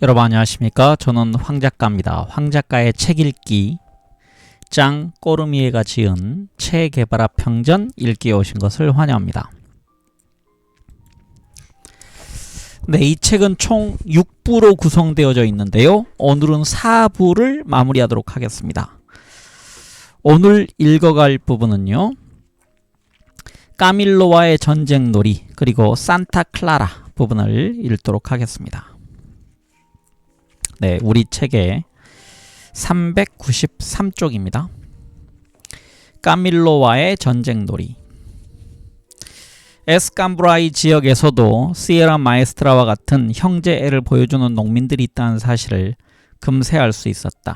여러분 안녕하십니까? 저는 황작가입니다. 황작가의 책 읽기 짱 꼬르미에가 지은 체게바라 평전 읽기에 오신 것을 환영합니다. 네, 이 책은 총 6부로 구성되어져 있는데요. 오늘은 4부를 마무리하도록 하겠습니다. 오늘 읽어갈 부분은요, 까밀로와의 전쟁놀이 그리고 산타 클라라 부분을 읽도록 하겠습니다. 네, 우리 책의 393쪽입니다. 까밀로와의 전쟁놀이. 에스캄브라이 지역에서도 시에라 마에스트라와 같은 형제애를 보여주는 농민들이 있다는 사실을 금세 알 수 있었다.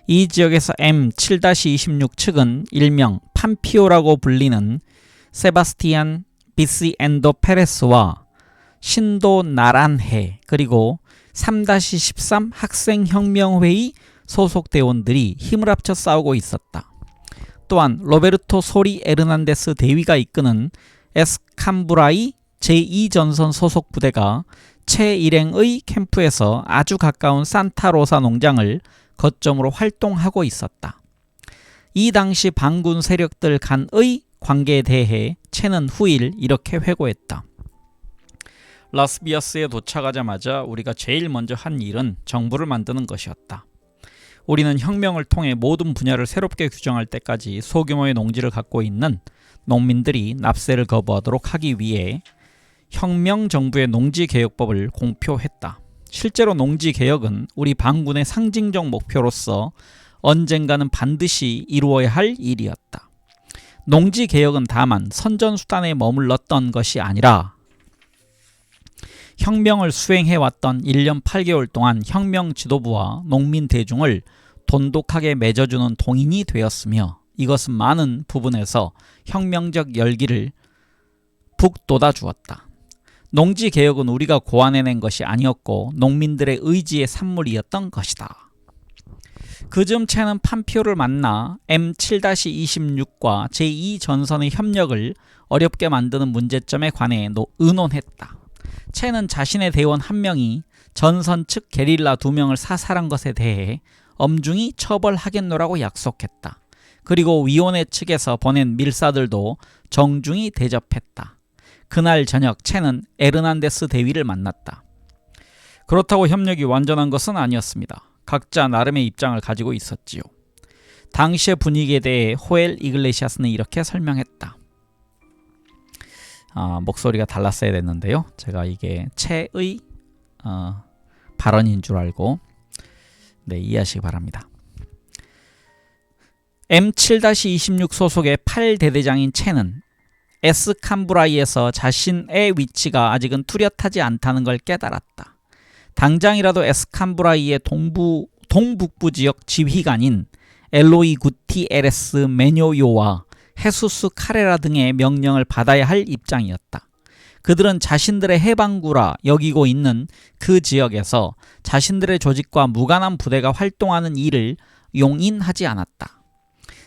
이 지역에서 M7-26 측은 일명 판피오라고 불리는 세바스티안 비시엔도 페레스와 신도 나란해 그리고 3-13 학생혁명회의 소속 대원들이 힘을 합쳐 싸우고 있었다. 또한 로베르토 소리 에르난데스 대위가 이끄는 에스캄브라이 제2전선 소속 부대가 최일행의 캠프에서 아주 가까운 산타로사 농장을 거점으로 활동하고 있었다. 이 당시 반군 세력들 간의 관계에 대해 채는 후일 이렇게 회고했다. 라스비아스에 도착하자마자 우리가 제일 먼저 한 일은 정부를 만드는 것이었다. 우리는 혁명을 통해 모든 분야를 새롭게 규정할 때까지 소규모의 농지를 갖고 있는 농민들이 납세를 거부하도록 하기 위해 혁명정부의 농지개혁법을 공표했다. 실제로 농지개혁은 우리 반군의 상징적 목표로서 언젠가는 반드시 이루어야 할 일이었다. 농지개혁은 다만 선전수단에 머물렀던 것이 아니라 혁명을 수행해왔던 1년 8개월 동안 혁명 지도부와 농민 대중을 돈독하게 맺어주는 동인이 되었으며 이것은 많은 부분에서 혁명적 열기를 북돋아 주었다. 농지개혁은 우리가 고안해낸 것이 아니었고 농민들의 의지의 산물이었던 것이다. 그즈음 채는 판피오를 만나 M7-26과 제2전선의 협력을 어렵게 만드는 문제점에 관해 의논했다. 채는 자신의 대원 한 명이 전선 측 게릴라 2명을 사살한 것에 대해 엄중히 처벌하겠노라고 약속했다. 그리고 위원회 측에서 보낸 밀사들도 정중히 대접했다. 그날 저녁 채는 에르난데스 대위를 만났다. 그렇다고 협력이 완전한 것은 아니었습니다. 각자 나름의 입장을 가지고 있었지요. 당시의 분위기에 대해 호엘 이글레시아스는 이렇게 설명했다. 목소리가 달랐어야 됐는데요. 제가 이게 채의 발언인 줄 알고 이해하시기 바랍니다. M7-26 소속의 8대대장인 채는 에스캄브라이에서 자신의 위치가 아직은 뚜렷하지 않다는 걸 깨달았다. 당장이라도 에스캄브라이의 동북부 지역 지휘관인 엘로이 구티에레스 메뇨요와 헤수스 카레라 등의 명령을 받아야 할 입장이었다. 그들은 자신들의 해방구라 여기고 있는 그 지역에서 자신들의 조직과 무관한 부대가 활동하는 일을 용인하지 않았다.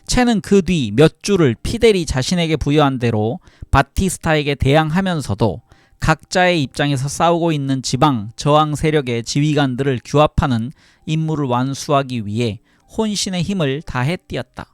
채는 그 뒤 몇 주를 피델이 자신에게 부여한 대로 바티스타에게 대항하면서도 각자의 입장에서 싸우고 있는 지방 저항 세력의 지휘관들을 규합하는 임무를 완수하기 위해 혼신의 힘을 다해 뛰었다.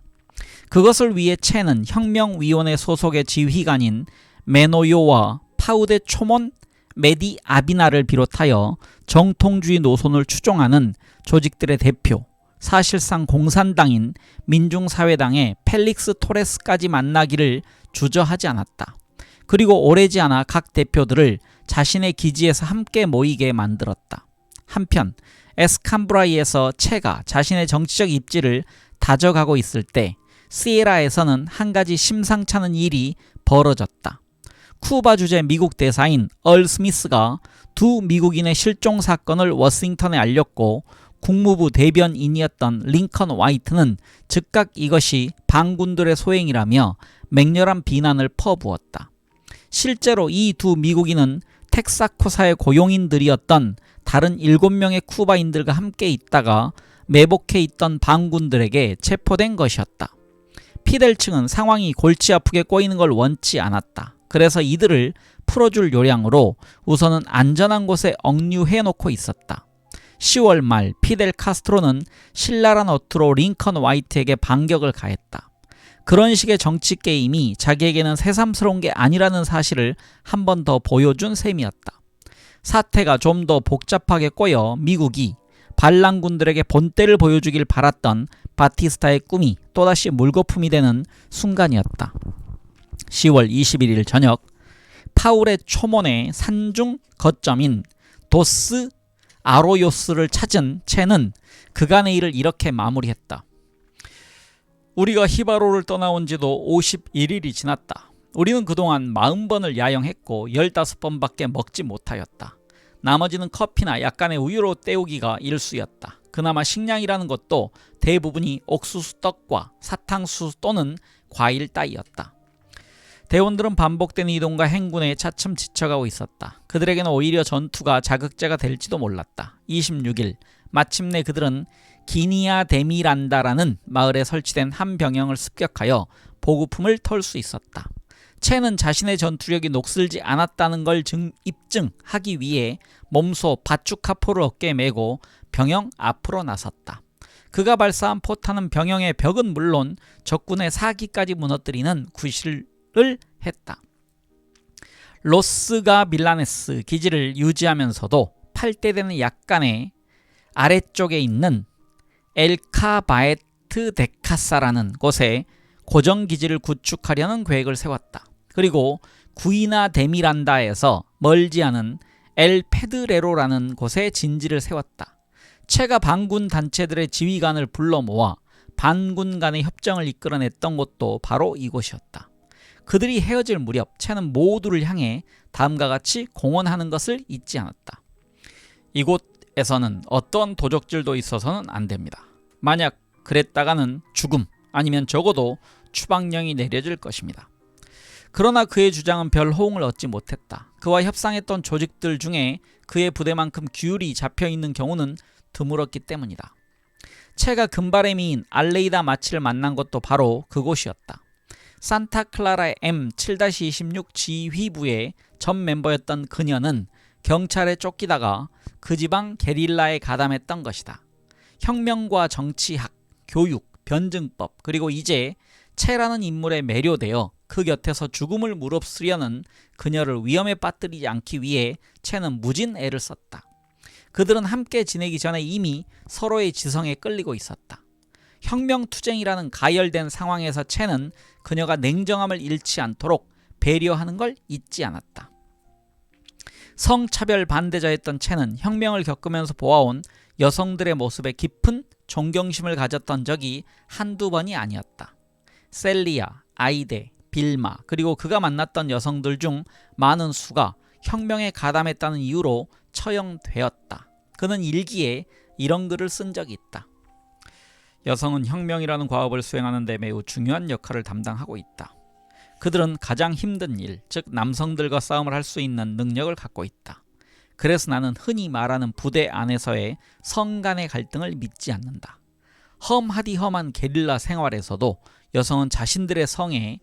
그것을 위해 채는 혁명위원회 소속의 지휘관인 메노요와 파우데 초몬 메디 아비나를 비롯하여 정통주의 노선을 추종하는 조직들의 대표, 사실상 공산당인 민중사회당의 펠릭스 토레스까지 만나기를 주저하지 않았다. 그리고 오래지 않아 각 대표들을 자신의 기지에서 함께 모이게 만들었다. 한편 에스캄브라이에서 채가 자신의 정치적 입지를 다져가고 있을 때 시에라에서는 한 가지 심상찮은 일이 벌어졌다. 쿠바 주재 미국 대사인 얼 스미스가 두 미국인의 실종 사건을 워싱턴에 알렸고 국무부 대변인이었던 링컨 화이트는 즉각 이것이 반군들의 소행이라며 맹렬한 비난을 퍼부었다. 실제로 이 두 미국인은 텍사코사의 고용인들이었던 다른 7명의 쿠바인들과 함께 있다가 매복해 있던 반군들에게 체포된 것이었다. 피델 측은 상황이 골치 아프게 꼬이는 걸 원치 않았다. 그래서 이들을 풀어줄 요량으로 우선은 안전한 곳에 억류해 놓고 있었다. 10월 말 피델 카스트로는 신랄한 어투로 링컨 화이트에게 반격을 가했다. 그런 식의 정치 게임이 자기에게는 새삼스러운 게 아니라는 사실을 한 번 더 보여준 셈이었다. 사태가 좀 더 복잡하게 꼬여 미국이 반란군들에게 본때를 보여주길 바랐던 바티스타의 꿈이 또다시 물거품이 되는 순간이었다. 10월 21일 저녁 파울의 초몬의 산중 거점인 도스 아로요스를 찾은 채는 그간의 일을 이렇게 마무리했다. 우리가 히바로를 떠나온 지도 51일이 지났다. 우리는 그동안 40번을 야영했고 15번밖에 먹지 못하였다. 나머지는 커피나 약간의 우유로 때우기가 일쑤였다. 그나마 식량이라는 것도 대부분이 옥수수 떡과 사탕수수 또는 과일 따위였다. 대원들은 반복된 이동과 행군에 차츰 지쳐가고 있었다. 그들에게는 오히려 전투가 자극제가 될지도 몰랐다. 26일 마침내 그들은 기니아 데미란다라는 마을에 설치된 한 병영을 습격하여 보급품을 털 수 있었다. 채는 자신의 전투력이 녹슬지 않았다는 걸 입증하기 위해 몸소 바추카포를 어깨에 메고 병영 앞으로 나섰다. 그가 발사한 포탄은 병영의 벽은 물론 적군의 사기까지 무너뜨리는 구실을 했다. 로스가 밀라네스 기지를 유지하면서도 8대 되는 약간의 아래쪽에 있는 엘카바에트 데카사라는 곳에 고정기지를 구축하려는 계획을 세웠다. 그리고 구이나 데미란다에서 멀지 않은 엘 페드레로라는 곳에 진지를 세웠다. 채가 반군 단체들의 지휘관을 불러 모아 반군 간의 협정을 이끌어냈던 곳도 바로 이곳이었다. 그들이 헤어질 무렵 채는 모두를 향해 다음과 같이 공언하는 것을 잊지 않았다. 이곳에서는 어떤 도적질도 있어서는 안 됩니다. 만약 그랬다가는 죽음 아니면 적어도 추방령이 내려질 것입니다. 그러나 그의 주장은 별 호응을 얻지 못했다. 그와 협상했던 조직들 중에 그의 부대만큼 규율이 잡혀있는 경우는 드물었기 때문이다. 채가 금발의 미인 알레이다 마치를 만난 것도 바로 그곳이었다. 산타클라라 M7-26 지휘부의 전 멤버였던 그녀는 경찰에 쫓기다가 그 지방 게릴라에 가담했던 것이다. 혁명과 정치학, 교육, 변증법 그리고 이제 채라는 인물에 매료되어 그 곁에서 죽음을 무릅쓰려는 그녀를 위험에 빠뜨리지 않기 위해 채는 무진 애를 썼다. 그들은 함께 지내기 전에 이미 서로의 지성에 끌리고 있었다. 혁명투쟁이라는 가열된 상황에서 채는 그녀가 냉정함을 잃지 않도록 배려하는 걸 잊지 않았다. 성차별 반대자였던 채는 혁명을 겪으면서 보아온 여성들의 모습에 깊은 존경심을 가졌던 적이 한두 번이 아니었다. 셀리아, 아이데, 빌마 그리고 그가 만났던 여성들 중 많은 수가 혁명에 가담했다는 이유로 처형되었다. 그는 일기에 이런 글을 쓴 적이 있다. 여성은 혁명이라는 과업을 수행하는 데 매우 중요한 역할을 담당하고 있다. 그들은 가장 힘든 일, 즉 남성들과 싸움을 할 수 있는 능력을 갖고 있다. 그래서 나는 흔히 말하는 부대 안에서의 성 간의 갈등을 믿지 않는다. 험하디험한 게릴라 생활에서도 여성은 자신들의 성에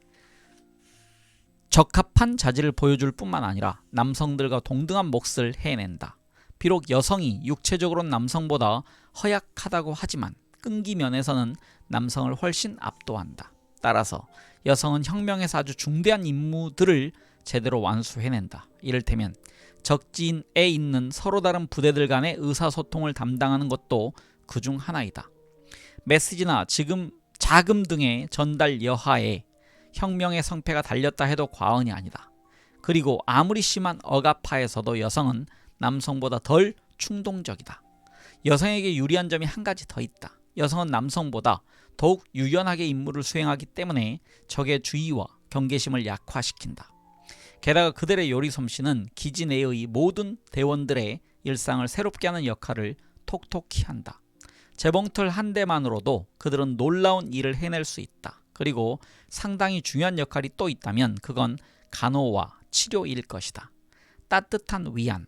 적합한 자질을 보여줄 뿐만 아니라 남성들과 동등한 몫을 해낸다. 비록 여성이 육체적으로는 남성보다 허약하다고 하지만 끈기 면에서는 남성을 훨씬 압도한다. 따라서 여성은 혁명에서 아주 중대한 임무들을 제대로 완수해낸다. 이를테면 적진에 있는 서로 다른 부대들 간의 의사소통을 담당하는 것도 그중 하나이다. 메시지나 자금 등의 전달 여하에 혁명의 성패가 달렸다 해도 과언이 아니다. 그리고 아무리 심한 억압하에서도 여성은 남성보다 덜 충동적이다. 여성에게 유리한 점이 한 가지 더 있다. 여성은 남성보다 더욱 유연하게 임무를 수행하기 때문에 적의 주의와 경계심을 약화시킨다. 게다가 그들의 요리 솜씨는 기지 내의 모든 대원들의 일상을 새롭게 하는 역할을 톡톡히 한다. 재봉틀 한 대만으로도 그들은 놀라운 일을 해낼 수 있다. 그리고 상당히 중요한 역할이 또 있다면 그건 간호와 치료일 것이다. 따뜻한 위안,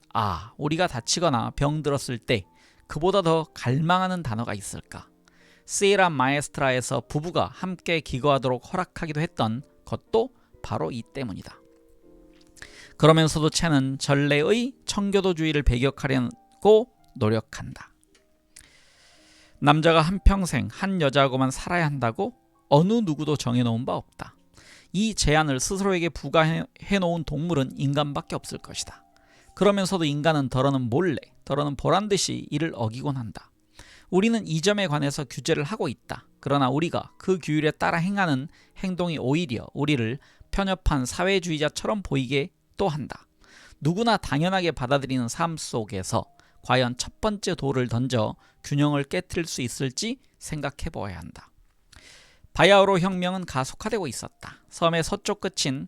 우리가 다치거나 병들었을 때 그보다 더 갈망하는 단어가 있을까? 시에라 마에스트라에서 부부가 함께 기거하도록 허락하기도 했던 것도 바로 이 때문이다. 그러면서도 채는 전례의 청교도주의를 배격하려고 노력한다. 남자가 한평생 한 여자하고만 살아야 한다고 어느 누구도 정해놓은 바 없다. 이 제한을 스스로에게 부과해놓은 동물은 인간밖에 없을 것이다. 그러면서도 인간은 더러는 몰래, 더러는 보란듯이 이를 어기곤 한다. 우리는 이 점에 관해서 규제를 하고 있다. 그러나 우리가 그 규율에 따라 행하는 행동이 오히려 우리를 편협한 사회주의자처럼 보이게 또 한다. 누구나 당연하게 받아들이는 삶 속에서 과연 첫 번째 돌을 던져 균형을 깨트릴 수 있을지 생각해 보아야 한다. 바야흐로 혁명은 가속화되고 있었다. 섬의 서쪽 끝인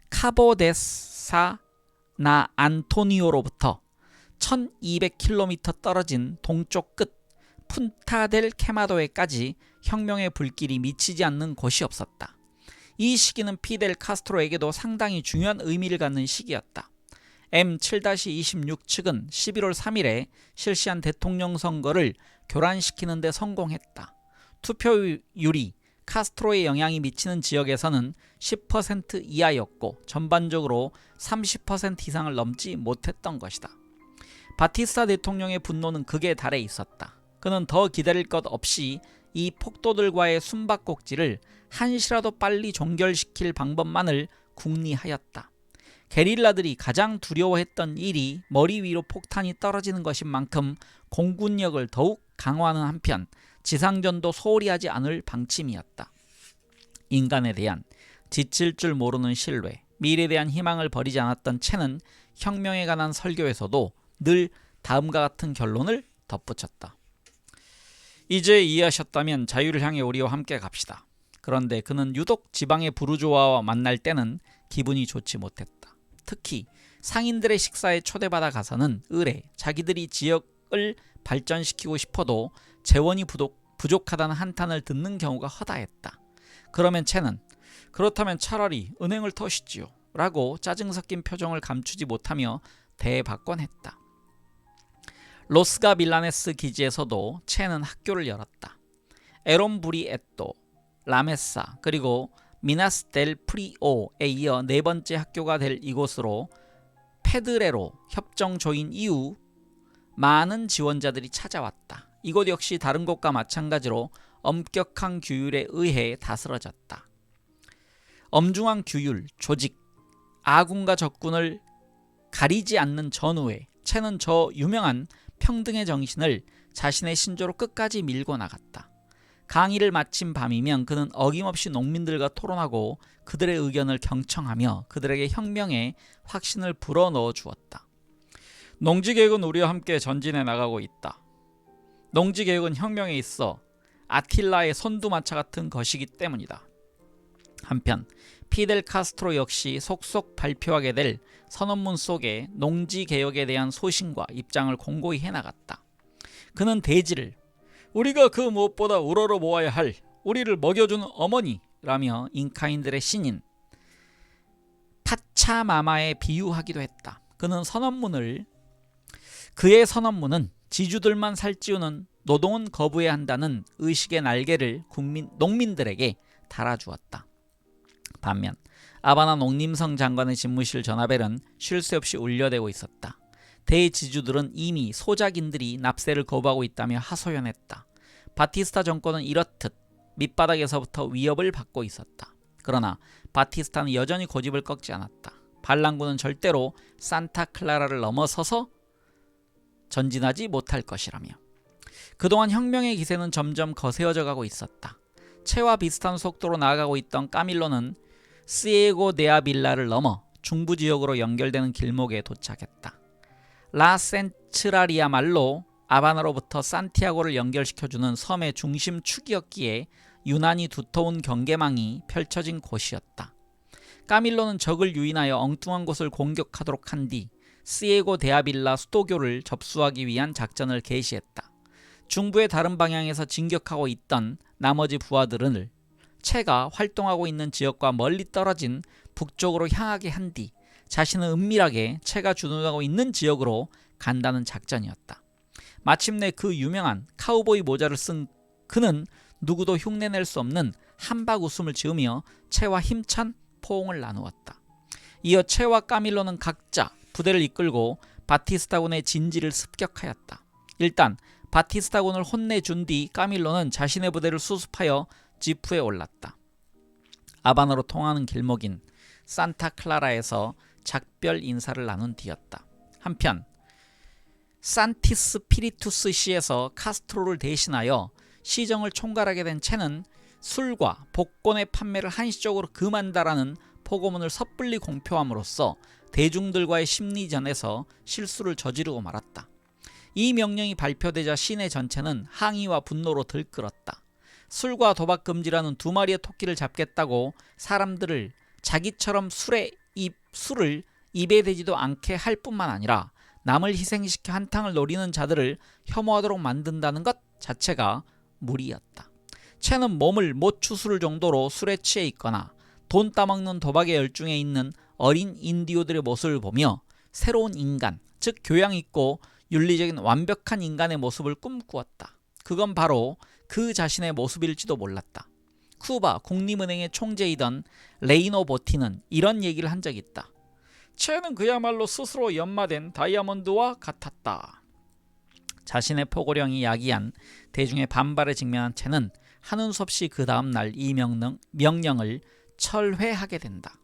카보데사 나 안토니오로부터 1200km 떨어진 동쪽 끝 푼타델 케마도에까지 혁명의 불길이 미치지 않는 곳이 없었다. 이 시기는 피델 카스트로에게도 상당히 중요한 의미를 갖는 시기였다. M7-26 측은 11월 3일에 실시한 대통령 선거를 교란시키는 데 성공했다. 투표율이 카스트로의 영향이 미치는 지역에서는 10% 이하였고 전반적으로 30% 이상을 넘지 못했던 것이다. 바티스타 대통령의 분노는 극에 달해 있었다. 그는 더 기다릴 것 없이 이 폭도들과의 숨바꼭질을 한시라도 빨리 종결시킬 방법만을 궁리하였다. 게릴라들이 가장 두려워했던 일이 머리 위로 폭탄이 떨어지는 것인 만큼 공군력을 더욱 강화하는 한편 지상전도 소홀히 하지 않을 방침이었다. 인간에 대한 지칠 줄 모르는 신뢰, 미래에 대한 희망을 버리지 않았던 채는 혁명에 관한 설교에서도 늘 다음과 같은 결론을 덧붙였다. 이제 이해하셨다면 자유를 향해 우리와 함께 갑시다. 그런데 그는 유독 지방의 부르주아와 만날 때는 기분이 좋지 못했다. 특히 상인들의 식사에 초대받아 가서는 의뢰 자기들이 지역을 발전시키고 싶어도 재원이 부족하다는 한탄을 듣는 경우가 허다했다. 그러면 채는 그렇다면 차라리 은행을 터시지요 라고 짜증 섞인 표정을 감추지 못하며 대박권 했다. 로스가 밀라네스 기지에서도 채는 학교를 열었다. 에롬브리에토, 라메사 그리고 미나스 델 프리오에 이어 네 번째 학교가 될 이곳으로 페드레로 협정 조인 이후 많은 지원자들이 찾아왔다. 이곳 역시 다른 곳과 마찬가지로 엄격한 규율에 의해 다스러졌다. 엄중한 규율, 조직, 아군과 적군을 가리지 않는 전후에 채는 저 유명한 평등의 정신을 자신의 신조로 끝까지 밀고 나갔다. 강의를 마친 밤이면 그는 어김없이 농민들과 토론하고 그들의 의견을 경청하며 그들에게 혁명의 확신을 불어넣어 주었다. 농지개혁은 우리와 함께 전진해 나가고 있다. 농지개혁은 혁명에 있어 아틸라의 선두마차 같은 것이기 때문이다. 한편 피델 카스트로 역시 속속 발표하게 될 선언문 속에 농지개혁에 대한 소신과 입장을 공고히 해나갔다. 그는 대지를 우리가 그 무엇보다 우러러 모아야 할 우리를 먹여주는 어머니라며 인카인들의 신인 파차마마에 비유하기도 했다. 그의 선언문은 지주들만 살찌우는 노동은 거부해야 한다는 의식의 날개를 농민들에게 달아주었다. 반면 아바나 농림성 장관의 집무실 전화벨은 쉴 새 없이 울려대고 있었다. 대지주들은 이미 소작인들이 납세를 거부하고 있다며 하소연했다. 바티스타 정권은 이렇듯 밑바닥에서부터 위협을 받고 있었다. 그러나 바티스타는 여전히 고집을 꺾지 않았다. 반란군은 절대로 산타클라라를 넘어서서 전진하지 못할 것이라며. 그동안 혁명의 기세는 점점 거세어져 가고 있었다. 채와 비슷한 속도로 나아가고 있던 까밀로는 시에고 데아빌라를 넘어 중부 지역으로 연결되는 길목에 도착했다. 라 센트라리야말로 아바나로부터 산티아고를 연결시켜주는 섬의 중심 축이었기에 유난히 두터운 경계망이 펼쳐진 곳이었다. 까밀로는 적을 유인하여 엉뚱한 곳을 공격하도록 한 뒤 시에고 데아빌라 수도교를 접수하기 위한 작전을 개시했다. 중부의 다른 방향에서 진격하고 있던 나머지 부하들을 채가 활동하고 있는 지역과 멀리 떨어진 북쪽으로 향하게 한 뒤 자신은 은밀하게 채가 주둔하고 있는 지역으로 간다는 작전이었다. 마침내 그 유명한 카우보이 모자를 쓴 그는 누구도 흉내낼 수 없는 한박 웃음을 지으며 채와 힘찬 포옹을 나누었다. 이어 채와 까밀로는 각자 부대를 이끌고 바티스타군의 진지를 습격하였다. 일단 바티스타군을 혼내준 뒤 까밀로는 자신의 부대를 수습하여 지프에 올랐다. 아바나로 통하는 길목인 산타클라라에서 작별 인사를 나눈 뒤였다. 한편 산티스피리투스 시에서 카스트로를 대신하여 시정을 총괄하게 된 첸은 술과 복권의 판매를 한시적으로 금한다라는 포고문을 섣불리 공표함으로써 대중들과의 심리전에서 실수를 저지르고 말았다. 이 명령이 발표되자 시내 전체는 항의와 분노로 들끓었다. 술과 도박 금지라는 두 마리의 토끼를 잡겠다고 사람들을 자기처럼 술을 입에 대지도 않게 할 뿐만 아니라 남을 희생시켜 한탕을 노리는 자들을 혐오하도록 만든다는 것 자체가 무리였다. 첸은 몸을 못 추스를 정도로 술에 취해 있거나 돈 따먹는 도박의 열중에 있는 어린 인디오들의 모습을 보며 새로운 인간, 즉 교양 있고 윤리적인 완벽한 인간의 모습을 꿈꾸었다. 그건 바로 그 자신의 모습일지도 몰랐다. 쿠바 국립은행의 총재이던 레이노 보티는 이런 얘기를 한 적이 있다. 첸은 그야말로 스스로 연마된 다이아몬드와 같았다. 자신의 포고령이 야기한 대중의 반발에 직면한 첸은 하는 수 없이 그 다음날 이 명령을 철회하게 된다.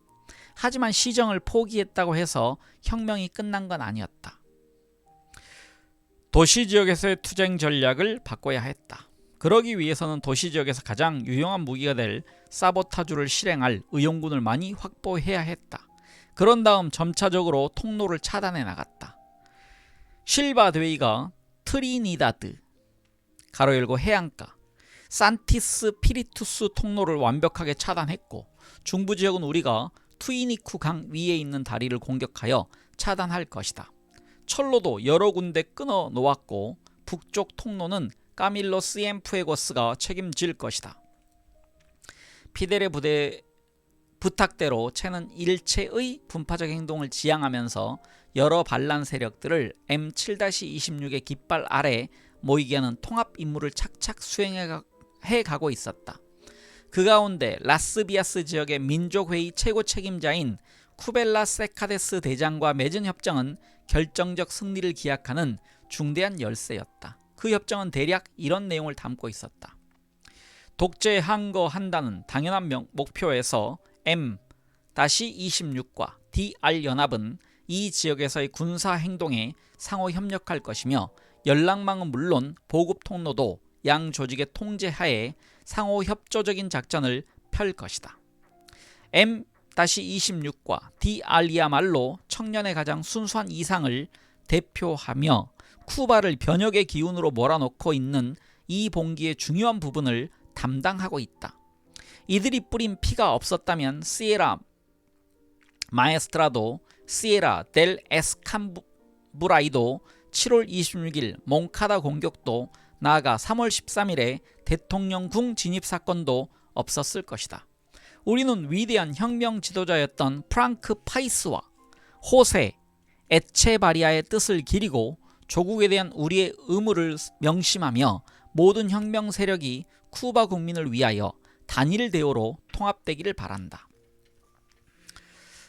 하지만 시정을 포기했다고 해서 혁명이 끝난 건 아니었다. 도시지역에서의 투쟁 전략을 바꿔야 했다. 그러기 위해서는 도시지역에서 가장 유용한 무기가 될 사보타주를 실행할 의용군을 많이 확보해야 했다. 그런 다음 점차적으로 통로를 차단해 나갔다. 실바 데웨이가 트리니다드 가로 열고 해안가 산티스 피리투스 통로를 완벽하게 차단했고, 중부지역은 우리가 투이니쿠 강 위에 있는 다리를 공격하여 차단할 것이다. 철로도 여러 군데 끊어 놓았고 북쪽 통로는 까밀로 시엠푸에고스가 책임질 것이다. 피델의 부대 부탁대로 첸은 일체의 분파적 행동을 지향하면서 여러 반란 세력들을 M7-26의 깃발 아래 모이게 하는 통합 임무를 착착 수행해가고 있었다. 그 가운데 라스비아스 지역의 민족회의 최고 책임자인 쿠벨라 세카데스 대장과 맺은 협정은 결정적 승리를 기약하는 중대한 열쇠였다. 그 협정은 대략 이런 내용을 담고 있었다. 독재 항거한다는 당연한 목표에서 M-26과 DR 연합은 이 지역에서의 군사 행동에 상호 협력할 것이며, 연락망은 물론 보급 통로도 양 조직의 통제하에 상호 협조적인 작전을 펼 것이다. M-26과 DR이야말로 청년의 가장 순수한 이상을 대표하며 쿠바를 변혁의 기운으로 몰아넣고 있는 이 봉기의 중요한 부분을 담당하고 있다. 이들이 뿌린 피가 없었다면 시에라 마에스트라도, 시에라 델 에스캄브라이도, 7월 26일 몽카다 공격도, 나아가 3월 13일에 대통령궁 진입사건도 없었을 것이다. 우리는 위대한 혁명 지도자였던 프랑크 파이스와 호세 에체바리아의 뜻을 기리고 조국에 대한 우리의 의무를 명심하며 모든 혁명 세력이 쿠바 국민을 위하여 단일 대오로 통합되기를 바란다.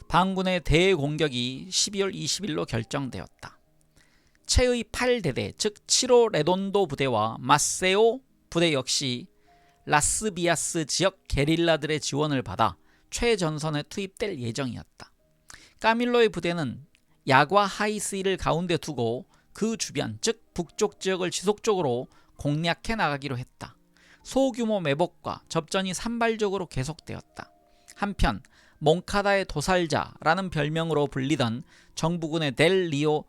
반군의 대공격이 12월 20일로 결정되었다. 체의 8대대 즉 7호 레돈도 부대와 마세오 부대 역시 라스비아스 지역 게릴라들의 지원을 받아 최전선에 투입될 예정이었다. 까밀로의 부대는 야과 하이스를 가운데 두고 그 주변 즉 북쪽 지역을 지속적으로 공략해 나가기로 했다. 소규모 매복과 접전이 산발적으로 계속되었다. 한편 몽카다의 도살자라는 별명으로 불리던 정부군의 델 리오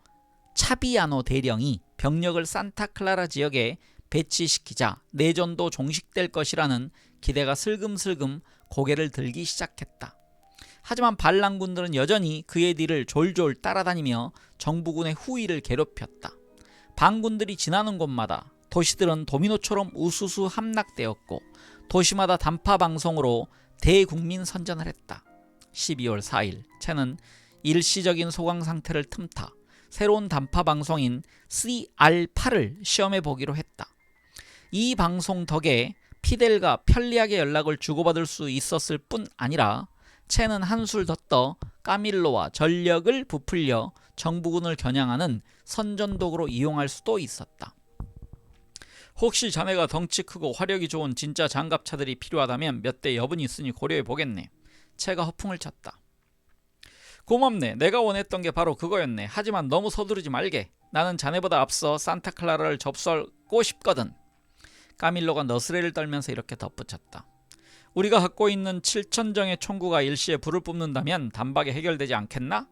차비아노 대령이 병력을 산타클라라 지역에 배치시키자 내전도 종식될 것이라는 기대가 슬금슬금 고개를 들기 시작했다. 하지만 반란군들은 여전히 그의 뒤를 졸졸 따라다니며 정부군의 후위를 괴롭혔다. 반군들이 지나는 곳마다 도시들은 도미노처럼 우수수 함락되었고 도시마다 단파 방송으로 대국민 선전을 했다. 12월 4일 첸은 일시적인 소강 상태를 틈타 새로운 단파 방송인 CR8을 시험해 보기로 했다. 이 방송 덕에 피델과 편리하게 연락을 주고받을 수 있었을 뿐 아니라 첸은 한술 더 떠 까밀로와 전력을 부풀려 정부군을 겨냥하는 선전도구로 이용할 수도 있었다. 혹시 자네가 덩치 크고 화력이 좋은 진짜 장갑차들이 필요하다면 몇 대 여분이 있으니 고려해 보겠네. 채가 허풍을 쳤다. 고맙네. 내가 원했던 게 바로 그거였네. 하지만 너무 서두르지 말게. 나는 자네보다 앞서 산타클라라를 접수하고 싶거든. 까밀로가 너스레를 떨면서 이렇게 덧붙였다. 우리가 갖고 있는 7,000정의 총구가 일시에 불을 뿜는다면 단박에 해결되지 않겠나?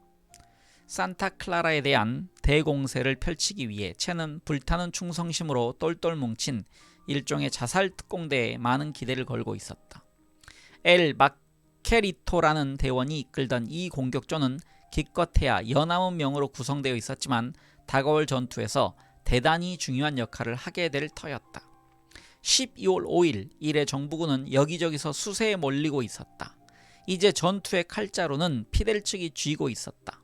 산타클라라에 대한 대공세를 펼치기 위해 채는 불타는 충성심으로 똘똘 뭉친 일종의 자살 특공대에 많은 기대를 걸고 있었다. 엘 마케리토라는 대원이 이끌던 이 공격조는 기껏해야 연암은 명으로 구성되어 있었지만 다가올 전투에서 대단히 중요한 역할을 하게 될 터였다. 12월 5일 이래 정부군은 여기저기서 수세에 몰리고 있었다. 이제 전투의 칼자루는 피델 측이 쥐고 있었다.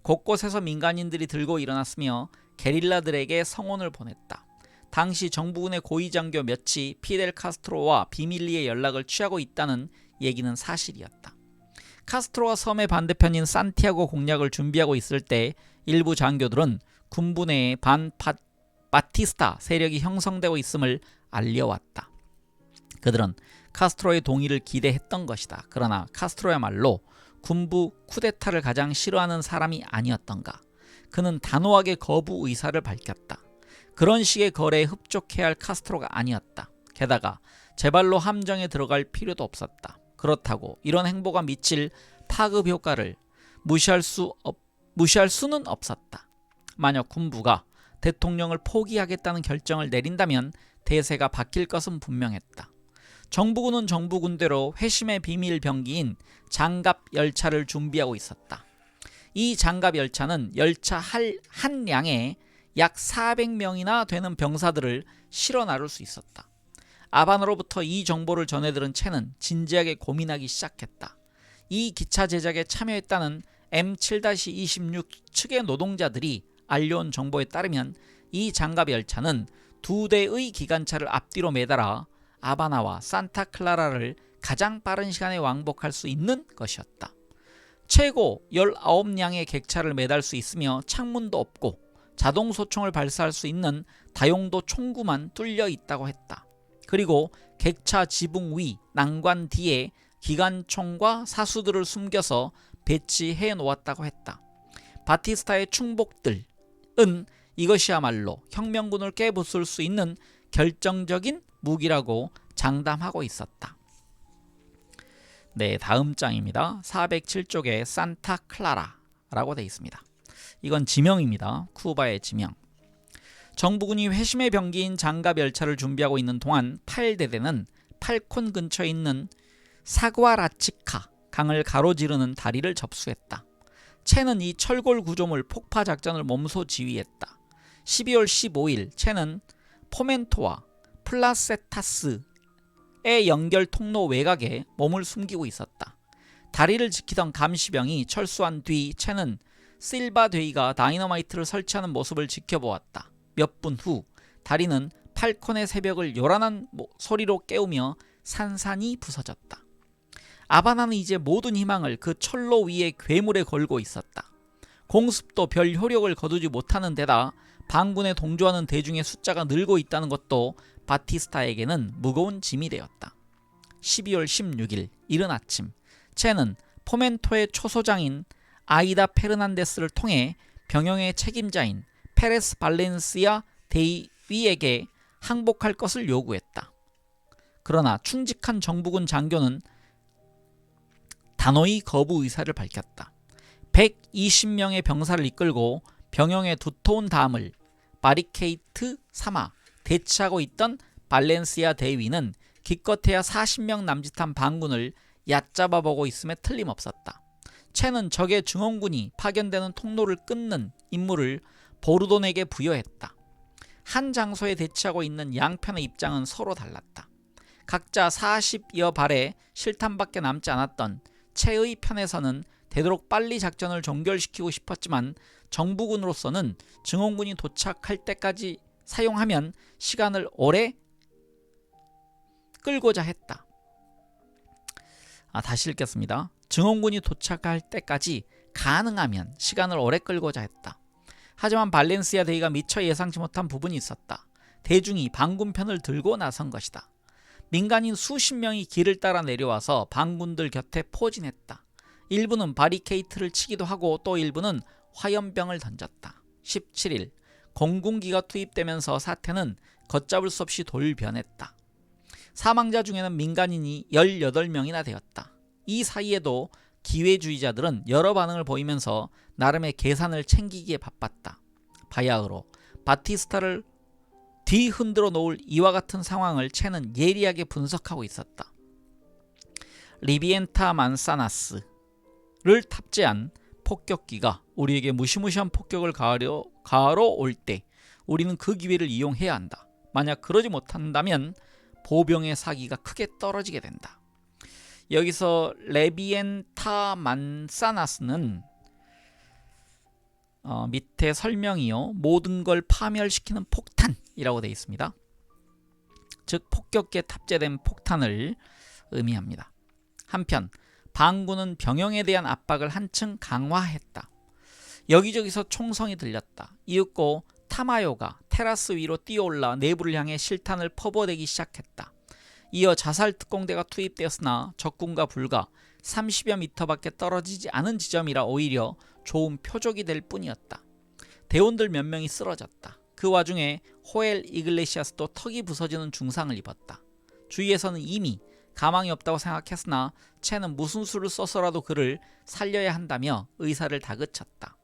곳곳에서 민간인들이 들고 일어났으며 게릴라들에게 성원을 보냈다. 당시 정부군의 고위장교 몇이 피델 카스트로와 비밀리에 연락을 취하고 있다는 얘기는 사실이었다. 카스트로가 섬의 반대편인 산티아고 공략을 준비하고 있을 때 일부 장교들은 군부 내에 바티스타 세력이 형성되고 있음을 알려왔다. 그들은 카스트로의 동의를 기대했던 것이다. 그러나 카스트로야말로 군부 쿠데타를 가장 싫어하는 사람이 아니었던가. 그는 단호하게 거부 의사를 밝혔다. 그런 식의 거래에 흡족해야 할 카스트로가 아니었다. 게다가 제발로 함정에 들어갈 필요도 없었다. 그렇다고 이런 행보가 미칠 파급 효과를 무시할 수는 없었다. 만약 군부가 대통령을 포기하겠다는 결정을 내린다면 대세가 바뀔 것은 분명했다. 정부군은 정부군대로 회심의 비밀 병기인 장갑 열차를 준비하고 있었다. 이 장갑 열차는 열차 한 량에 약 400명이나 되는 병사들을 실어 나를 수 있었다. 아반으로부터 이 정보를 전해들은 채는 진지하게 고민하기 시작했다. 이 기차 제작에 참여했다는 M7-26 측의 노동자들이 알려온 정보에 따르면 이 장갑 열차는 2대의 기관차를 앞뒤로 매달아 아바나와 산타클라라를 가장 빠른 시간에 왕복할 수 있는 것이었다. 최고 19량의 객차를 매달 수 있으며 창문도 없고 자동 소총을 발사할 수 있는 다용도 총구만 뚫려 있다고 했다. 그리고 객차 지붕 위 난관 뒤에 기관총과 사수들을 숨겨서 배치해 놓았다고 했다. 바티스타의 충복들은 이것이야말로 혁명군을 깨부술 수 있는 결정적인 무기라고 장담하고 있었다. 네, 다음 장입니다. 407쪽에 산타클라라라고 되어 있습니다. 이건 지명입니다. 쿠바의 지명. 정부군이 회심의 병기인 장갑 열차를 준비하고 있는 동안 8대대는 팔콘 근처에 있는 사과라치카 강을 가로지르는 다리를 접수했다. 채는 이 철골 구조물 폭파 작전을 몸소 지휘했다. 12월 15일 채는 포멘토와 플라세타스의 연결 통로 외곽에 몸을 숨기고 있었다. 다리를 지키던 감시병이 철수한 뒤 채는 실바데이가 다이너마이트를 설치하는 모습을 지켜보았다. 몇 분 후 다리는 팔콘의 새벽을 요란한 소리로 깨우며 산산이 부서졌다. 아바나는 이제 모든 희망을 그 철로 위에 괴물에 걸고 있었다. 공습도 별 효력을 거두지 못하는 데다 반군에 동조하는 대중의 숫자가 늘고 있다는 것도 바티스타에게는 무거운 짐이 되었다. 12월 16일 이른 아침 채는 포멘토의 초소장인 아이다 페르난데스를 통해 병영의 책임자인 페레스 발렌시아 데이위에게 항복할 것을 요구했다. 그러나 충직한 정부군 장교는 단호히 거부 의사를 밝혔다. 120명의 병사를 이끌고 병영의 두터운 담을 바리케이트 삼아 대치하고 있던 발렌시아 대위는 기껏해야 40명 남짓한 반군을 얕잡아 보고 있음에 틀림없었다. 채는 적의 증원군이 파견되는 통로를 끊는 임무를 보르돈에게 부여했다. 한 장소에 대치하고 있는 양편의 입장은 서로 달랐다. 각자 40여 발의 실탄밖에 남지 않았던 채의 편에서는 되도록 빨리 작전을 종결시키고 싶었지만 정부군으로서는 증원군이 도착할 때까지 사용하면 시간을 오래 끌고자 했다. 다시 읽겠습니다. 증원군이 도착할 때까지 가능하면 시간을 오래 끌고자 했다. 하지만 발렌시아 대위가 미처 예상치 못한 부분이 있었다. 대중이 반군 편을 들고 나선 것이다. 민간인 수십 명이 길을 따라 내려와서 반군들 곁에 포진했다. 일부는 바리케이트를 치기도 하고 또 일부는 화염병을 던졌다. 17일 공군기가 투입되면서 사태는 걷잡을 수 없이 돌변했다. 사망자 중에는 민간인이 18명이나 되었다. 이 사이에도 기회주의자들은 여러 반응을 보이면서 나름의 계산을 챙기기에 바빴다. 바야흐로 바티스타를 뒤흔들어 놓을 이와 같은 상황을 체는 예리하게 분석하고 있었다. 리비엔타 만사나스를 탑재한 폭격기가 우리에게 무시무시한 폭격을 가하러 올 때 우리는 그 기회를 이용해야 한다. 만약 그러지 못한다면 보병의 사기가 크게 떨어지게 된다. 여기서 레비엔타 만사나스는 밑에 설명이요, 모든 걸 파멸시키는 폭탄이라고 되어 있습니다. 즉 폭격기에 탑재된 폭탄을 의미합니다. 한편 반군은 병영에 대한 압박을 한층 강화했다. 여기저기서 총성이 들렸다. 이윽고 타마요가 테라스 위로 뛰어올라 내부를 향해 실탄을 퍼부어대기 시작했다. 이어 자살 특공대가 투입되었으나 적군과 불과 30여 미터밖에 떨어지지 않은 지점이라 오히려 좋은 표적이 될 뿐이었다. 대원들 몇 명이 쓰러졌다. 그 와중에 호엘 이글레시아스도 턱이 부서지는 중상을 입었다. 주위에서는 이미 가망이 없다고 생각했으나 체는 무슨 수를 써서라도 그를 살려야 한다며 의사를 다그쳤다.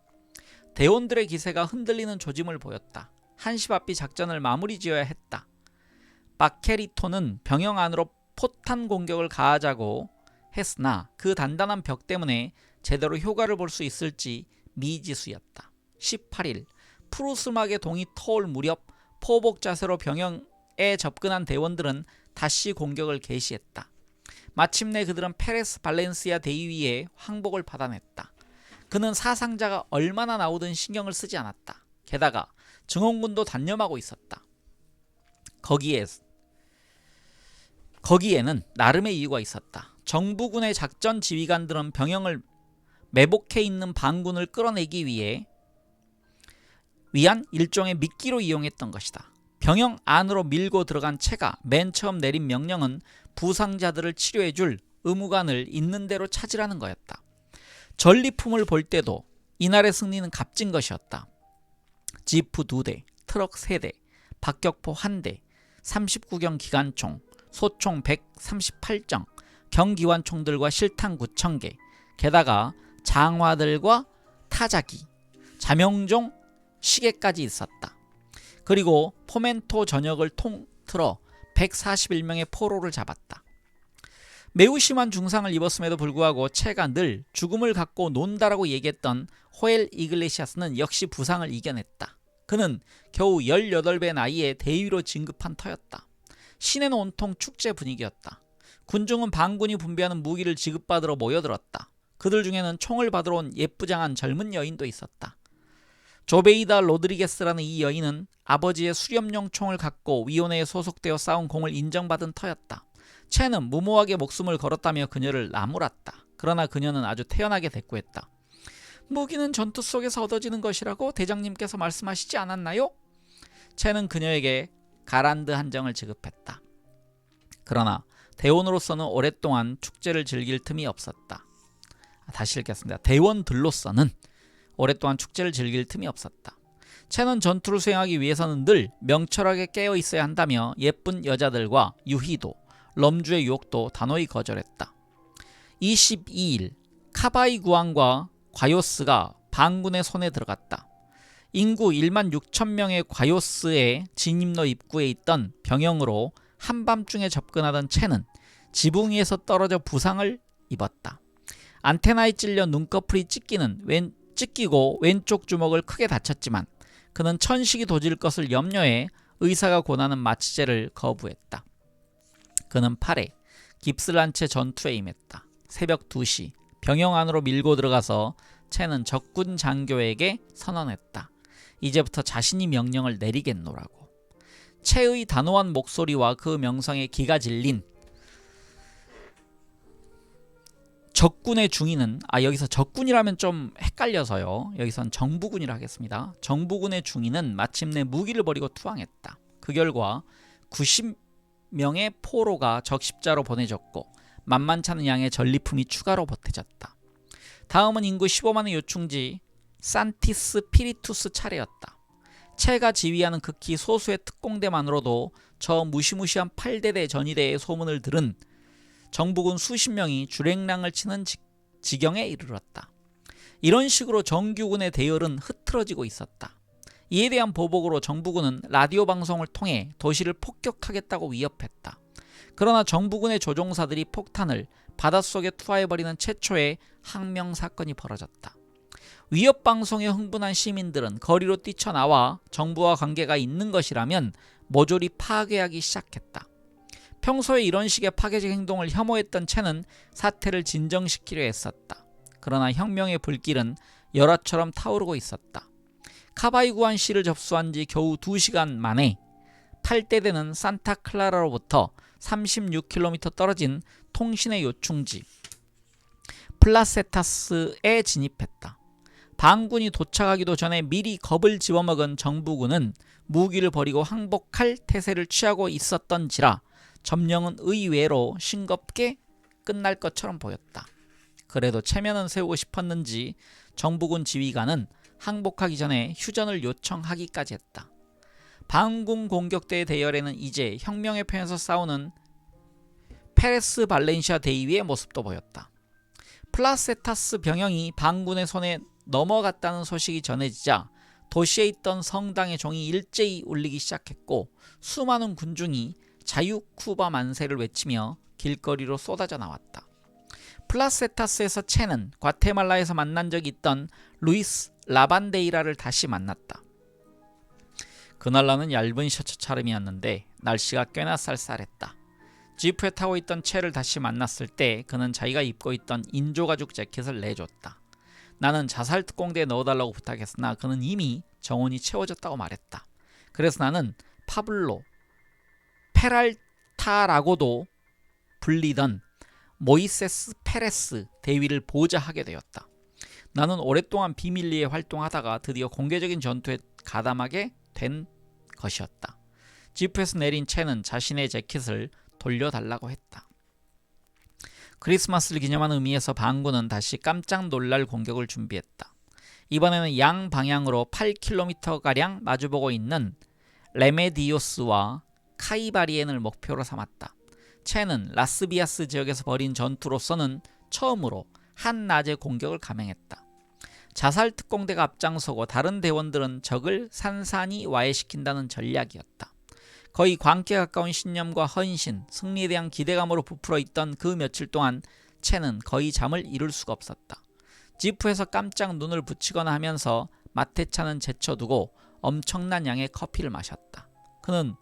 대원들의 기세가 흔들리는 조짐을 보였다. 한시바삐 작전을 마무리 지어야 했다. 바케리토는 병영 안으로 포탄 공격을 가하자고 했으나 그 단단한 벽 때문에 제대로 효과를 볼 수 있을지 미지수였다. 18일 푸르스막의 동이 터올 무렵 포복 자세로 병영에 접근한 대원들은 다시 공격을 개시했다. 마침내 그들은 페레스 발렌시아 대위의 항복을 받아냈다. 그는 사상자가 얼마나 나오든 신경을 쓰지 않았다. 게다가 증원군도 단념하고 있었다. 거기에는 나름의 이유가 있었다. 정부군의 작전 지휘관들은 병영을 매복해 있는 반군을 끌어내기 위한 일종의 미끼로 이용했던 것이다. 병영 안으로 밀고 들어간 체가 맨 처음 내린 명령은 부상자들을 치료해줄 의무관을 있는 대로 찾으라는 거였다. 전리품을 볼 때도 이날의 승리는 값진 것이었다. 지프 2대, 트럭 3대, 박격포 1대, 39경 기관총, 소총 138정, 경기관총들과 실탄 9,000개, 게다가 장화들과 타자기, 자명종 시계까지 있었다. 그리고 포멘토 전역을 통틀어 141명의 포로를 잡았다. 매우 심한 중상을 입었음에도 불구하고 체가 늘 죽음을 갖고 논다라고 얘기했던 호엘 이글레시아스는 역시 부상을 이겨냈다. 그는 겨우 18배 나이에 대위로 진급한 터였다. 시내는 온통 축제 분위기였다. 군중은 반군이 분배하는 무기를 지급받으러 모여들었다. 그들 중에는 총을 받으러 온 예쁘장한 젊은 여인도 있었다. 조베이다 로드리게스라는 이 여인은 아버지의 수렴용 총을 갖고 위원회에 소속되어 싸운 공을 인정받은 터였다. 체는 무모하게 목숨을 걸었다며 그녀를 나무랐다. 그러나 그녀는 아주 태연하게 대꾸했다. 무기는 전투 속에서 얻어지는 것이라고 대장님께서 말씀하시지 않았나요? 체는 그녀에게 가란드 한 정을 지급했다. 그러나 대원으로서는 오랫동안 축제를 즐길 틈이 없었다. 다시 읽겠습니다. 대원들로서는 오랫동안 축제를 즐길 틈이 없었다. 체는 전투를 수행하기 위해서는 늘 명철하게 깨어 있어야 한다며 예쁜 여자들과 유희도, 럼주의 유혹도 단호히 거절했다. 22일 카바이 구왕과 과요스가 반군의 손에 들어갔다. 인구 1만 6천 명의 과요스의 진입로 입구에 있던 병영으로 한밤중에 접근하던 체는 지붕 위에서 떨어져 부상을 입었다. 안테나에 찔려 눈꺼풀이 찢기고 왼쪽 주먹을 크게 다쳤지만 그는 천식이 도질 것을 염려해 의사가 권하는 마취제를 거부했다. 그는 8회 깁스를 한 채 전투에 임했다. 새벽 2시 병영 안으로 밀고 들어가서 체는 적군 장교에게 선언했다. 이제부터 자신이 명령을 내리겠노라고. 체의 단호한 목소리와 그 명성에 기가 질린 적군의 중위는, 여기서 적군이라면 좀 헷갈려서요. 여기선 정부군이라 하겠습니다. 정부군의 중위는 마침내 무기를 버리고 투항했다. 그 결과 90명의 포로가 적십자로 보내졌고 만만찮은 양의 전리품이 추가로 보태졌다. 다음은 인구 15만의 요충지 산티스 피리투스 차례였다. 채가 지휘하는 극히 소수의 특공대만으로도 저 무시무시한 8대대 전위대의 소문을 들은 정부군 수십 명이 주랭랑을 치는 지경에 이르렀다. 이런 식으로 정규군의 대열은 흐트러지고 있었다. 이에 대한 보복으로 정부군은 라디오 방송을 통해 도시를 폭격하겠다고 위협했다. 그러나 정부군의 조종사들이 폭탄을 바닷속에 투하해버리는 최초의 항명 사건이 벌어졌다. 위협 방송에 흥분한 시민들은 거리로 뛰쳐나와 정부와 관계가 있는 것이라면 모조리 파괴하기 시작했다. 평소에 이런 식의 파괴적 행동을 혐오했던 채는 사태를 진정시키려 애썼다. 그러나 혁명의 불길은 열화처럼 타오르고 있었다. 카바이구안시를 접수한 지 겨우 2시간 만에 8대대는 산타클라라로부터 36km 떨어진 통신의 요충지 플라세타스에 진입했다. 반군이 도착하기도 전에 미리 겁을 집어먹은 정부군은 무기를 버리고 항복할 태세를 취하고 있었던지라 점령은 의외로 싱겁게 끝날 것처럼 보였다. 그래도 체면은 세우고 싶었는지 정부군 지휘관은 항복하기 전에 휴전을 요청하기까지 했다. 반군 공격대의 대열에는 이제 혁명의 편에서 싸우는 페레스 발렌시아 대위의 모습도 보였다. 플라세타스 병영이 반군의 손에 넘어갔다는 소식이 전해지자 도시에 있던 성당의 종이 일제히 울리기 시작했고 수많은 군중이 자유 쿠바 만세를 외치며 길거리로 쏟아져 나왔다. 플라세타스에서 채는 과테말라에서 만난 적이 있던 루이스 라반데이라를 다시 만났다. 그날 나는 얇은 셔츠 차림이었는데 날씨가 꽤나 쌀쌀했다. 지프에 타고 있던 채를 다시 만났을 때 그는 자기가 입고 있던 인조가죽 재킷을 내줬다. 나는 자살특공대에 넣어달라고 부탁했으나 그는 이미 정원이 채워졌다고 말했다. 그래서 나는 파블로 페랄타라고도 불리던 모이세스 페레스 대위를 보좌하게 되었다. 나는 오랫동안 비밀리에 활동하다가 드디어 공개적인 전투에 가담하게 된 것이었다. 지프에서 내린 채는 자신의 재킷을 돌려달라고 했다. 크리스마스를 기념하는 의미에서 반군은 다시 깜짝 놀랄 공격을 준비했다. 이번에는 양 방향으로 8km가량 마주보고 있는 레메디오스와 카이바리엔을 목표로 삼았다. 채는 라스비아스 지역에서 벌인 전투로서는 처음으로 한낮에 공격을 감행했다. 자살특공대가 앞장서고 다른 대원들은 적을 산산이 와해시킨다는 전략이었다. 거의 광기에 가까운 신념과 헌신, 승리에 대한 기대감으로 부풀어 있던 그 며칠 동안 채는 거의 잠을 이룰 수가 없었다. 지프에서 깜짝 눈을 붙이거나 하면서 마테차는 제쳐두고 엄청난 양의 커피를 마셨다. 그는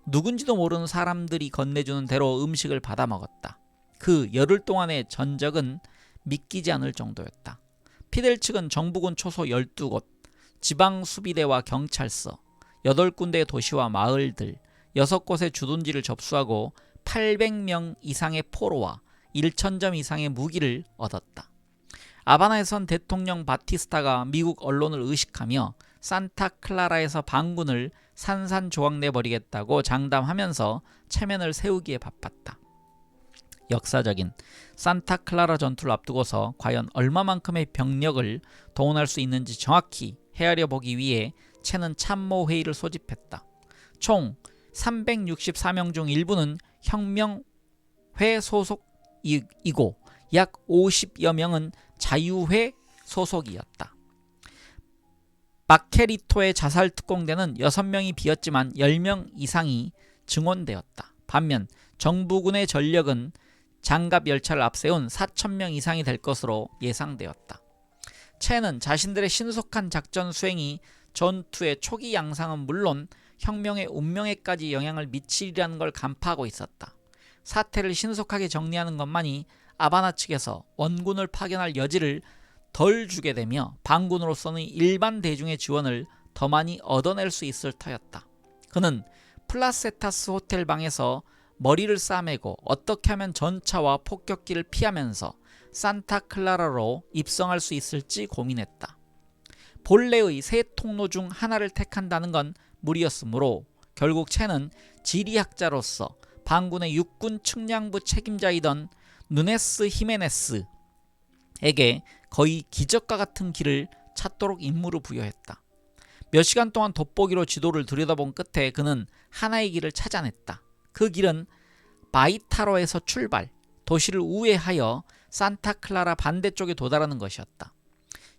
누군지도 모르는 사람들이 건네주는 대로 음식을 받아 먹었다. 그 열흘 동안의 전적은 믿기지 않을 정도였다. 피델 측은 정부군 초소 12곳, 지방수비대와 경찰서, 8군데의 도시와 마을들, 6곳의 주둔지를 접수하고 800명 이상의 포로와 1,000점 이상의 무기를 얻었다. 아바나에선 대통령 바티스타가 미국 언론을 의식하며 산타클라라에서 반군을 산산조각내버리겠다고 장담하면서 체면을 세우기에 바빴다. 역사적인 산타클라라 전투를 앞두고서 과연 얼마만큼의 병력을 동원할 수 있는지 정확히 헤아려 보기 위해 채는 참모회의를 소집했다. 총 364명 중 일부는 혁명회 소속이고 약 50여 명은 자유회 소속이었다. 마케리토의 자살특공대는 6명이 비었지만 10명 이상이 증원되었다. 반면 정부군의 전력은 장갑 열차를 앞세운 4,000명 이상이 될 것으로 예상되었다. 채는 자신들의 신속한 작전 수행이 전투의 초기 양상은 물론 혁명의 운명에까지 영향을 미치리라는 걸 간파하고 있었다. 사태를 신속하게 정리하는 것만이 아바나 측에서 원군을 파견할 여지를 덜 주게 되며 반군으로서는 일반 대중의 지원을 더 많이 얻어낼 수 있을 터였다. 그는 플라세타스 호텔 방에서 머리를 싸매고 어떻게 하면 전차와 폭격기를 피하면서 산타클라라로 입성할 수 있을지 고민했다. 본래의 세 통로 중 하나를 택한다는 건 무리였으므로 결국 채는 지리학자로서 반군의 육군 측량부 책임자이던 누네스 히메네스에게 거의 기적과 같은 길을 찾도록 임무를 부여했다. 몇 시간 동안 돋보기로 지도를 들여다본 끝에 그는 하나의 길을 찾아냈다. 그 길은 바이타로에서 출발, 도시를 우회하여 산타클라라 반대쪽에 도달하는 것이었다.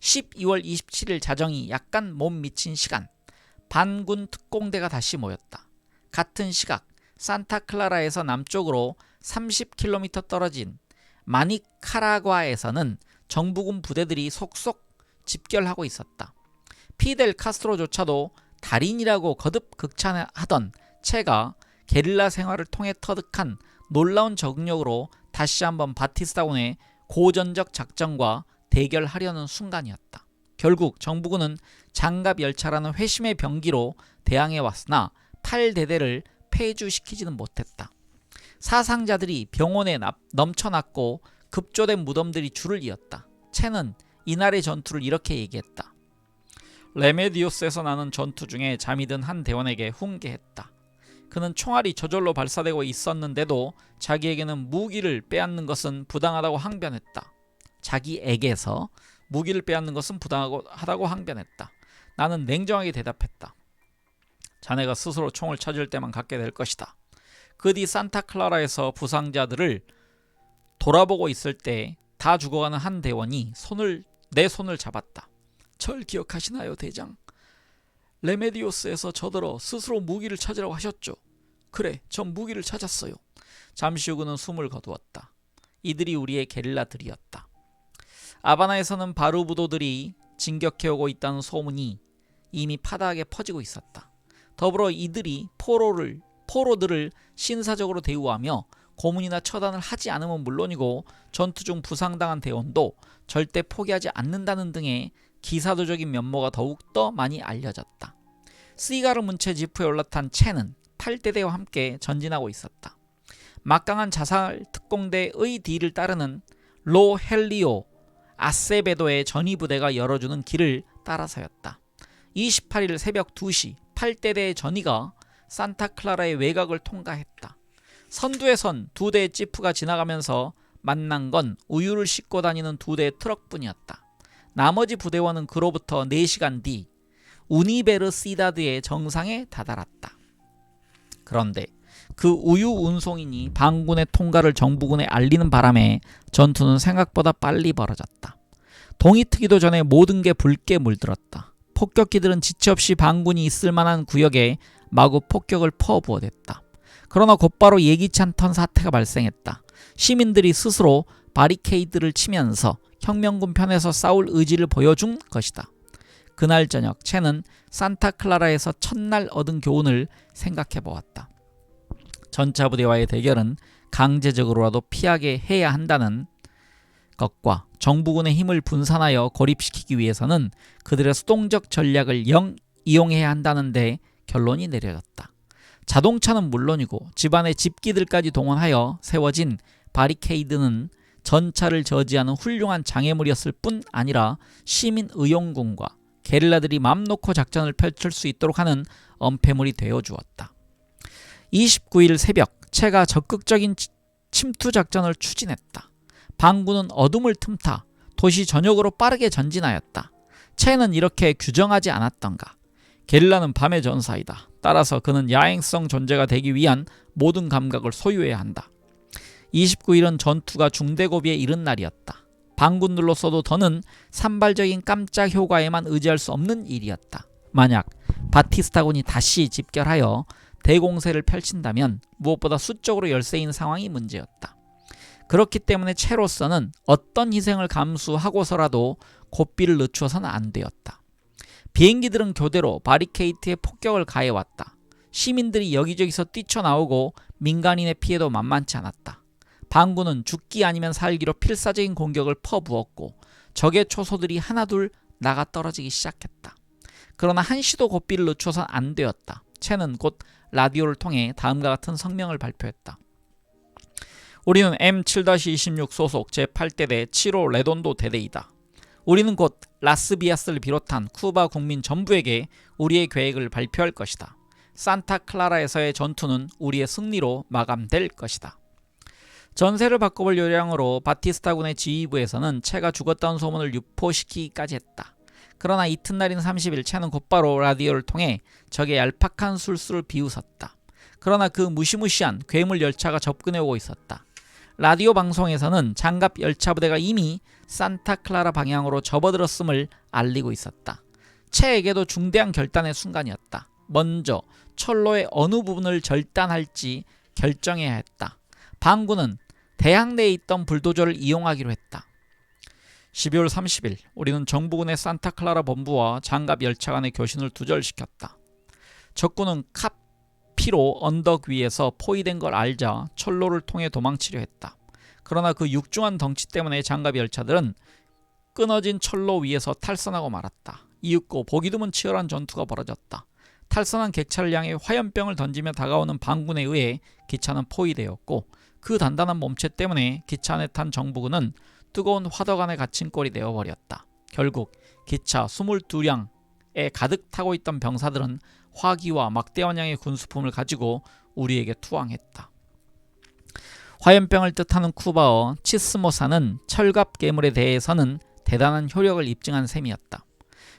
12월 27일 자정이 약간 못 미친 시간, 반군 특공대가 다시 모였다. 같은 시각 산타클라라에서 남쪽으로 30km 떨어진 마니카라과에서는 정부군 부대들이 속속 집결하고 있었다. 피델 카스트로조차도 달인이라고 거듭 극찬하던 채가 게릴라 생활을 통해 터득한 놀라운 적응력으로 다시 한번 바티스타군의 고전적 작전과 대결하려는 순간이었다. 결국 정부군은 장갑열차라는 회심의 병기로 대항해 왔으나 8대대를 폐주시키지는 못했다. 사상자들이 병원에 넘쳐났고 급조된 무덤들이 줄을 이었다. 채는 이날의 전투를 이렇게 얘기했다. 레메디오스에서 나는 전투 중에 잠이 든 한 대원에게 훈계했다. 그는 총알이 저절로 발사되고 있었는데도 자기에게는 무기를 빼앗는 것은 부당하다고 항변했다. 자기에게서 무기를 빼앗는 것은 부당하다고 항변했다. 나는 냉정하게 대답했다. 자네가 스스로 총을 찾을 때만 갖게 될 것이다. 그 뒤 산타클라라에서 부상자들을 돌아보고 있을 때 다 죽어가는 한 대원이 내 손을 잡았다. 절 기억하시나요, 대장? 레메디오스에서 저더러 스스로 무기를 찾으라고 하셨죠. 그래, 전 무기를 찾았어요. 잠시 후 그는 숨을 거두었다. 이들이 우리의 게릴라들이었다. 아바나에서는 바루부도들이 진격해오고 있다는 소문이 이미 파다하게 퍼지고 있었다. 더불어 이들이 포로들을 신사적으로 대우하며 고문이나 처단을 하지 않으면 물론이고 전투 중 부상당한 대원도 절대 포기하지 않는다는 등의 기사도적인 면모가 더욱더 많이 알려졌다. 시가르 문체 지프에 올라탄 채는 8대대와 함께 전진하고 있었다. 막강한 자살 특공대의 뒤를 따르는 로 헬리오 아세베도의 전위부대가 열어주는 길을 따라서였다. 28일 새벽 2시 8대대의 전위가 산타클라라의 외곽을 통과했다. 선두에선 2대의 지프가 지나가면서 만난 건 우유를 싣고 다니는 2대의 트럭뿐이었다. 나머지 부대원은 그로부터 4시간 뒤 우니베르 시다드의 정상에 다다랐다. 그런데 그 우유 운송인이 반군의 통과를 정부군에 알리는 바람에 전투는 생각보다 빨리 벌어졌다. 동이 트기도 전에 모든 게 붉게 물들었다. 폭격기들은 지체 없이 반군이 있을 만한 구역에 마구 폭격을 퍼부어댔다. 그러나 곧바로 예기치 않던 사태가 발생했다. 시민들이 스스로 바리케이드를 치면서 혁명군 편에서 싸울 의지를 보여준 것이다. 그날 저녁 채는 산타클라라에서 첫날 얻은 교훈을 생각해 보았다. 전차부대와의 대결은 강제적으로라도 피하게 해야 한다는 것과 정부군의 힘을 분산하여 고립시키기 위해서는 그들의 수동적 전략을 이용해야 한다는 데 결론이 내려졌다. 자동차는 물론이고 집안의 집기들까지 동원하여 세워진 바리케이드는 전차를 저지하는 훌륭한 장애물이었을 뿐 아니라 시민 의용군과 게릴라들이 맘 놓고 작전을 펼칠 수 있도록 하는 엄폐물이 되어 주었다. 29일 새벽 채가 적극적인 침투 작전을 추진했다. 반군은 어둠을 틈타 도시 전역으로 빠르게 전진하였다. 채는 이렇게 규정하지 않았던가. 게릴라는 밤의 전사이다. 따라서 그는 야행성 존재가 되기 위한 모든 감각을 소유해야 한다. 29일은 전투가 중대고비에 이른 날이었다. 반군들로서도 더는 산발적인 깜짝 효과에만 의지할 수 없는 일이었다. 만약 바티스타군이 다시 집결하여 대공세를 펼친다면 무엇보다 수적으로 열세인 상황이 문제였다. 그렇기 때문에 채로서는 어떤 희생을 감수하고서라도 고삐를 늦추어서는 안 되었다. 비행기들은 교대로 바리케이트에 폭격을 가해왔다. 시민들이 여기저기서 뛰쳐나오고 민간인의 피해도 만만치 않았다. 반군은 죽기 아니면 살기로 필사적인 공격을 퍼부었고 적의 초소들이 하나둘 나가 떨어지기 시작했다. 그러나 한시도 고삐를 늦춰서는 안 되었다. 채는 곧 라디오를 통해 다음과 같은 성명을 발표했다. 우리는 M7-26 소속 제8대대 7호 레돈도 대대이다. 우리는 곧 라스비아스를 비롯한 쿠바 국민 전부에게 우리의 계획을 발표할 것이다. 산타클라라에서의 전투는 우리의 승리로 마감될 것이다. 전세를 바꿔볼 요량으로 바티스타군의 지휘부에서는 채가 죽었다는 소문을 유포시키기까지 했다. 그러나 이튿날인 30일 채는 곧바로 라디오를 통해 적의 얄팍한 술수를 비웃었다. 그러나 그 무시무시한 괴물 열차가 접근해오고 있었다. 라디오 방송에서는 장갑 열차 부대가 이미 산타클라라 방향으로 접어들었음을 알리고 있었다. 채에게도 중대한 결단의 순간이었다. 먼저 철로의 어느 부분을 절단할지 결정해야 했다. 반군은 대학 내에 있던 불도저를 이용하기로 했다. 12월 30일 우리는 정부군의 산타클라라 본부와 장갑 열차 간의 교신을 두절시켰다. 적군은 카피로 언덕 위에서 포위된 걸 알자 철로를 통해 도망치려 했다. 그러나 그 육중한 덩치 때문에 장갑 열차들은 끊어진 철로 위에서 탈선하고 말았다. 이윽고 보기 드문 치열한 전투가 벌어졌다. 탈선한 객차를 향해 화염병을 던지며 다가오는 반군에 의해 기차는 포위되었고 그 단단한 몸체 때문에 기차 안에 탄 정부군은 뜨거운 화덕 안에 갇힌 꼴이 되어버렸다. 결국 기차 22량에 가득 타고 있던 병사들은 화기와 막대한 양의 군수품을 가지고 우리에게 투항했다. 화염병을 뜻하는 쿠바어 치스모사는 철갑 괴물에 대해서는 대단한 효력을 입증한 셈이었다.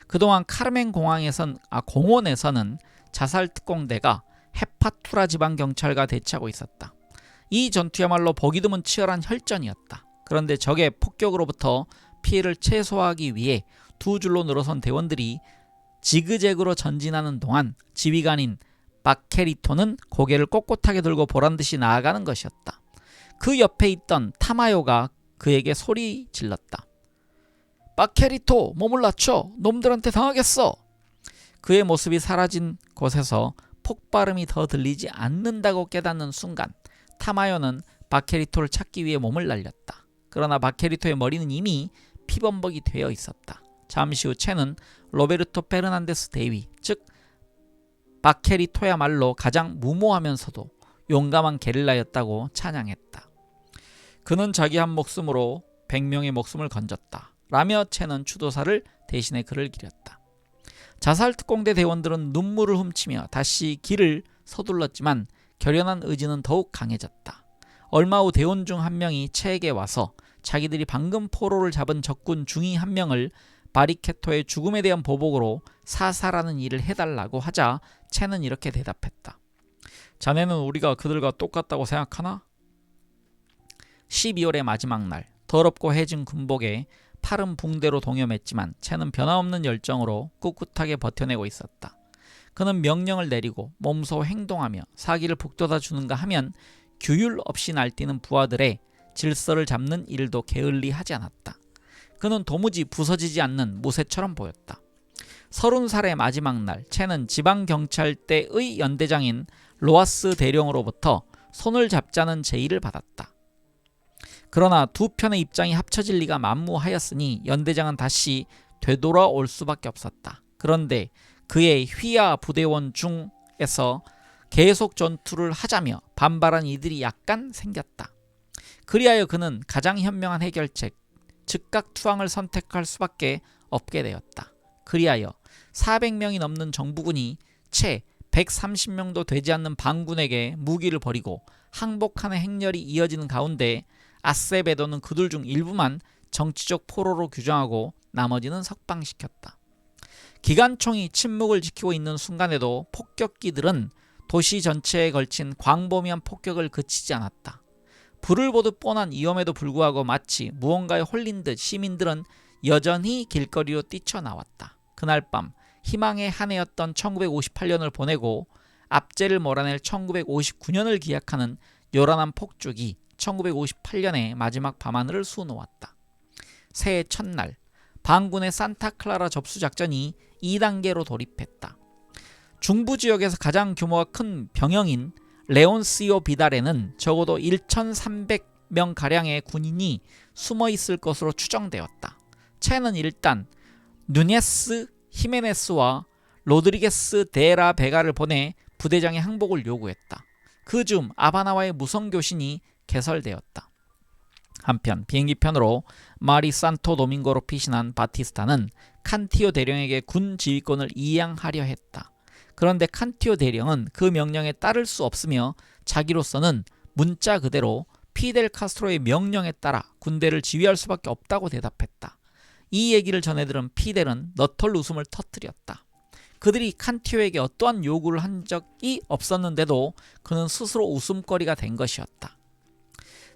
그동안 카르멘 공원에서는 자살특공대가 헤파투라 지방경찰과 대치하고 있었다. 이 전투야말로 보기 드문 치열한 혈전이었다. 그런데 적의 폭격으로부터 피해를 최소화하기 위해 두 줄로 늘어선 대원들이 지그재그로 전진하는 동안 지휘관인 바케리토는 고개를 꼿꼿하게 들고 보란듯이 나아가는 것이었다. 그 옆에 있던 타마요가 그에게 소리 질렀다. 바케리토, 몸을 낮춰! 놈들한테 당하겠어! 그의 모습이 사라진 곳에서 폭발음이 더 들리지 않는다고 깨닫는 순간 타마요는 바케리토를 찾기 위해 몸을 날렸다. 그러나 바케리토의 머리는 이미 피범벅이 되어 있었다. 잠시 후 채는 로베르토 페르난데스 대위, 즉 바케리토야말로 가장 무모하면서도 용감한 게릴라였다고 찬양했다. 그는 자기 한 목숨으로 100명의 목숨을 건졌다. 라며 채는 추도사를 대신해 글을 기렸다. 자살특공대 대원들은 눈물을 훔치며 다시 길을 서둘렀지만 결연한 의지는 더욱 강해졌다. 얼마 후 대원 중 한 명이 채에게 와서 자기들이 방금 포로를 잡은 적군 중위 한 명을 바리케토의 죽음에 대한 보복으로 사살하는 일을 해달라고 하자 채는 이렇게 대답했다. 자네는 우리가 그들과 똑같다고 생각하나? 12월의 마지막 날 더럽고 해진 군복에 팔은 붕대로 동여맸지만 채는 변함없는 열정으로 꿋꿋하게 버텨내고 있었다. 그는 명령을 내리고 몸소 행동하며 사기를 북돋아 주는가 하면 규율 없이 날뛰는 부하들의 질서를 잡는 일도 게을리하지 않았다. 그는 도무지 부서지지 않는 무쇠처럼 보였다. 30살의 마지막 날 채는 지방경찰대의 연대장인 로아스 대령으로부터 손을 잡자는 제의를 받았다. 그러나 두 편의 입장이 합쳐질 리가 만무하였으니 연대장은 다시 되돌아올 수밖에 없었다. 그런데 그의 휘하 부대원 중에서 계속 전투를 하자며 반발한 이들이 약간 생겼다. 그리하여 그는 가장 현명한 해결책, 즉각 투항을 선택할 수밖에 없게 되었다. 그리하여 400명이 넘는 정부군이 채 130명도 되지 않는 반군에게 무기를 버리고 항복하는 행렬이 이어지는 가운데 아세베도는 그들 중 일부만 정치적 포로로 규정하고 나머지는 석방시켰다. 기관총이 침묵을 지키고 있는 순간에도 폭격기들은 도시 전체에 걸친 광범위한 폭격을 그치지 않았다. 불을 보듯 뻔한 위험에도 불구하고 마치 무언가에 홀린 듯 시민들은 여전히 길거리로 뛰쳐나왔다. 그날 밤 희망의 한 해였던 1958년을 보내고 압제를 몰아낼 1959년을 기약하는 요란한 폭죽이 1958년의 마지막 밤하늘을 수놓았다. 새해 첫날 반군의 산타클라라 접수작전이 2단계로 돌입했다. 중부 지역에서 가장 규모가 큰 병영인 레온시오 비달에는 적어도 1,300명가량의 군인이 숨어있을 것으로 추정되었다. 채는 일단 누네스 히메네스와 로드리게스 데라 베가를 보내 부대장의 항복을 요구했다. 그 즈음 아바나와의 무성교신이 개설되었다. 한편 비행기편으로 마리 산토 도밍고로 피신한 바티스타는 칸티오 대령에게 군 지휘권을 이양하려 했다. 그런데 칸티오 대령은 그 명령에 따를 수 없으며 자기로서는 문자 그대로 피델 카스트로의 명령에 따라 군대를 지휘할 수밖에 없다고 대답했다. 이 얘기를 전해들은 피델은 너털 웃음을 터뜨렸다. 그들이 칸티오에게 어떠한 요구를 한 적이 없었는데도 그는 스스로 웃음거리가 된 것이었다.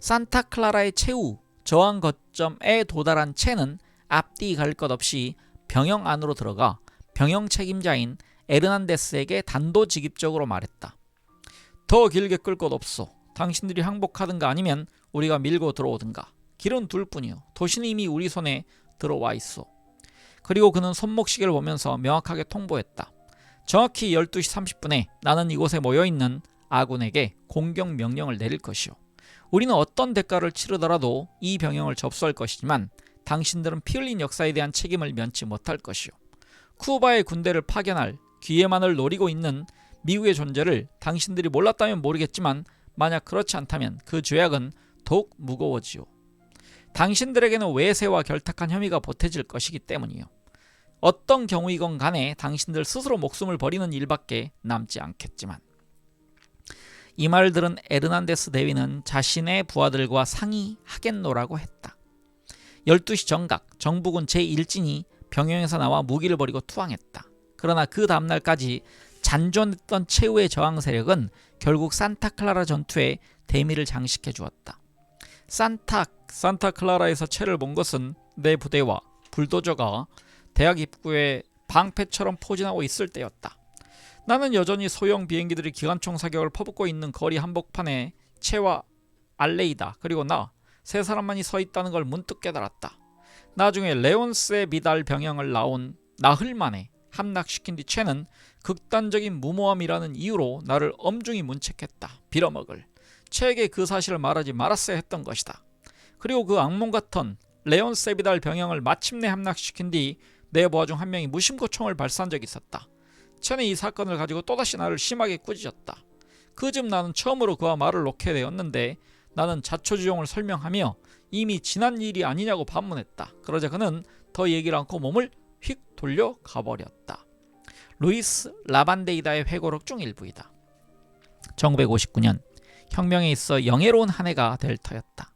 산타클라라의 최후 저항 거점에 도달한 채는 앞뒤 가릴 것 없이 병영 안으로 들어가 병영 책임자인 에르난데스에게 단도직입적으로 말했다. 더 길게 끌 것 없소. 당신들이 항복하든가 아니면 우리가 밀고 들어오든가. 길은 둘 뿐이요. 도시는 이미 우리 손에 들어와 있소. 그리고 그는 손목시계를 보면서 명확하게 통보했다. 정확히 12시 30분에 나는 이곳에 모여있는 아군에게 공격 명령을 내릴 것이오. 우리는 어떤 대가를 치르더라도 이 병영을 접수할 것이지만 당신들은 피 흘린 역사에 대한 책임을 면치 못할 것이오. 쿠바의 군대를 파견할 기회만을 노리고 있는 미국의 존재를 당신들이 몰랐다면 모르겠지만 만약 그렇지 않다면 그 죄악은 더욱 무거워지오. 당신들에게는 외세와 결탁한 혐의가 보태질 것이기 때문이요. 어떤 경우이건 간에 당신들 스스로 목숨을 버리는 일밖에 남지 않겠지만. 이 말을 들은 에르난데스 대위는 자신의 부하들과 상의하겠노라고 했다. 12시 정각 정부군 제1진이 병영에서 나와 무기를 버리고 투항했다. 그러나 그 다음날까지 잔존했던 최후의 저항 세력은 결국 산타클라라 전투에 대미를 장식해 주었다. 산타클라라에서 채를 본 것은 내 부대와 불도저가 대학 입구에 방패처럼 포진하고 있을 때였다. 나는 여전히 소형 비행기들이 기관총 사격을 퍼붓고 있는 거리 한복판에 채와 알레이다 그리고 나 세 사람만이 서 있다는 걸 문득 깨달았다. 나중에 레온스의 미달 병영을 나온 나흘 만에 함락시킨 뒤 채는 극단적인 무모함이라는 이유로 나를 엄중히 문책했다. 빌어먹을. 채에게 그 사실을 말하지 말았어야 했던 것이다. 그리고 그 악몽 같은 레온스 비달 병영을 마침내 함락시킨 뒤 내 부하 중 한 명이 무심코 총을 발사한 적이 있었다. 채는 이 사건을 가지고 또다시 나를 심하게 꾸짖었다. 그 즈음 나는 처음으로 그와 말을 놓게 되었는데 나는 자초지종을 설명하며 이미 지난 일이 아니냐고 반문했다. 그러자 그는 더 얘기를 않고 몸을 휙 돌려 가버렸다. 루이스 라반데이다의 회고록 중 일부이다. 1959년 혁명에 있어 영예로운 한 해가 될 터였다.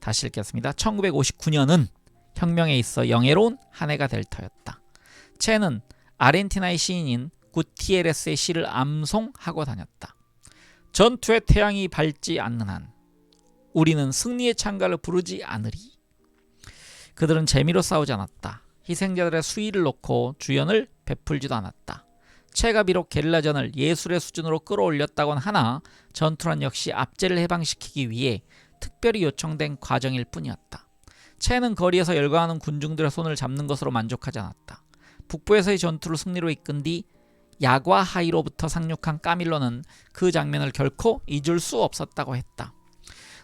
다시 읽겠습니다. 1959년은 혁명에 있어 영예로운 한 해가 될 터였다. 채는 아르헨티나의 시인인 구티에레스의 시를 암송하고 다녔다. 전투의 태양이 밝지 않는 한 우리는 승리의 찬가를 부르지 않으리. 그들은 재미로 싸우지 않았다. 희생자들의 수위를 놓고 주연을 베풀지도 않았다. 채가 비록 게릴라전을 예술의 수준으로 끌어올렸다곤 하나 전투란 역시 압제를 해방시키기 위해 특별히 요청된 과정일 뿐이었다. 채는 거리에서 열광하는 군중들의 손을 잡는 것으로 만족하지 않았다. 북부에서의 전투를 승리로 이끈 뒤 야과하이로부터 상륙한 까밀로는 그 장면을 결코 잊을 수 없었다고 했다.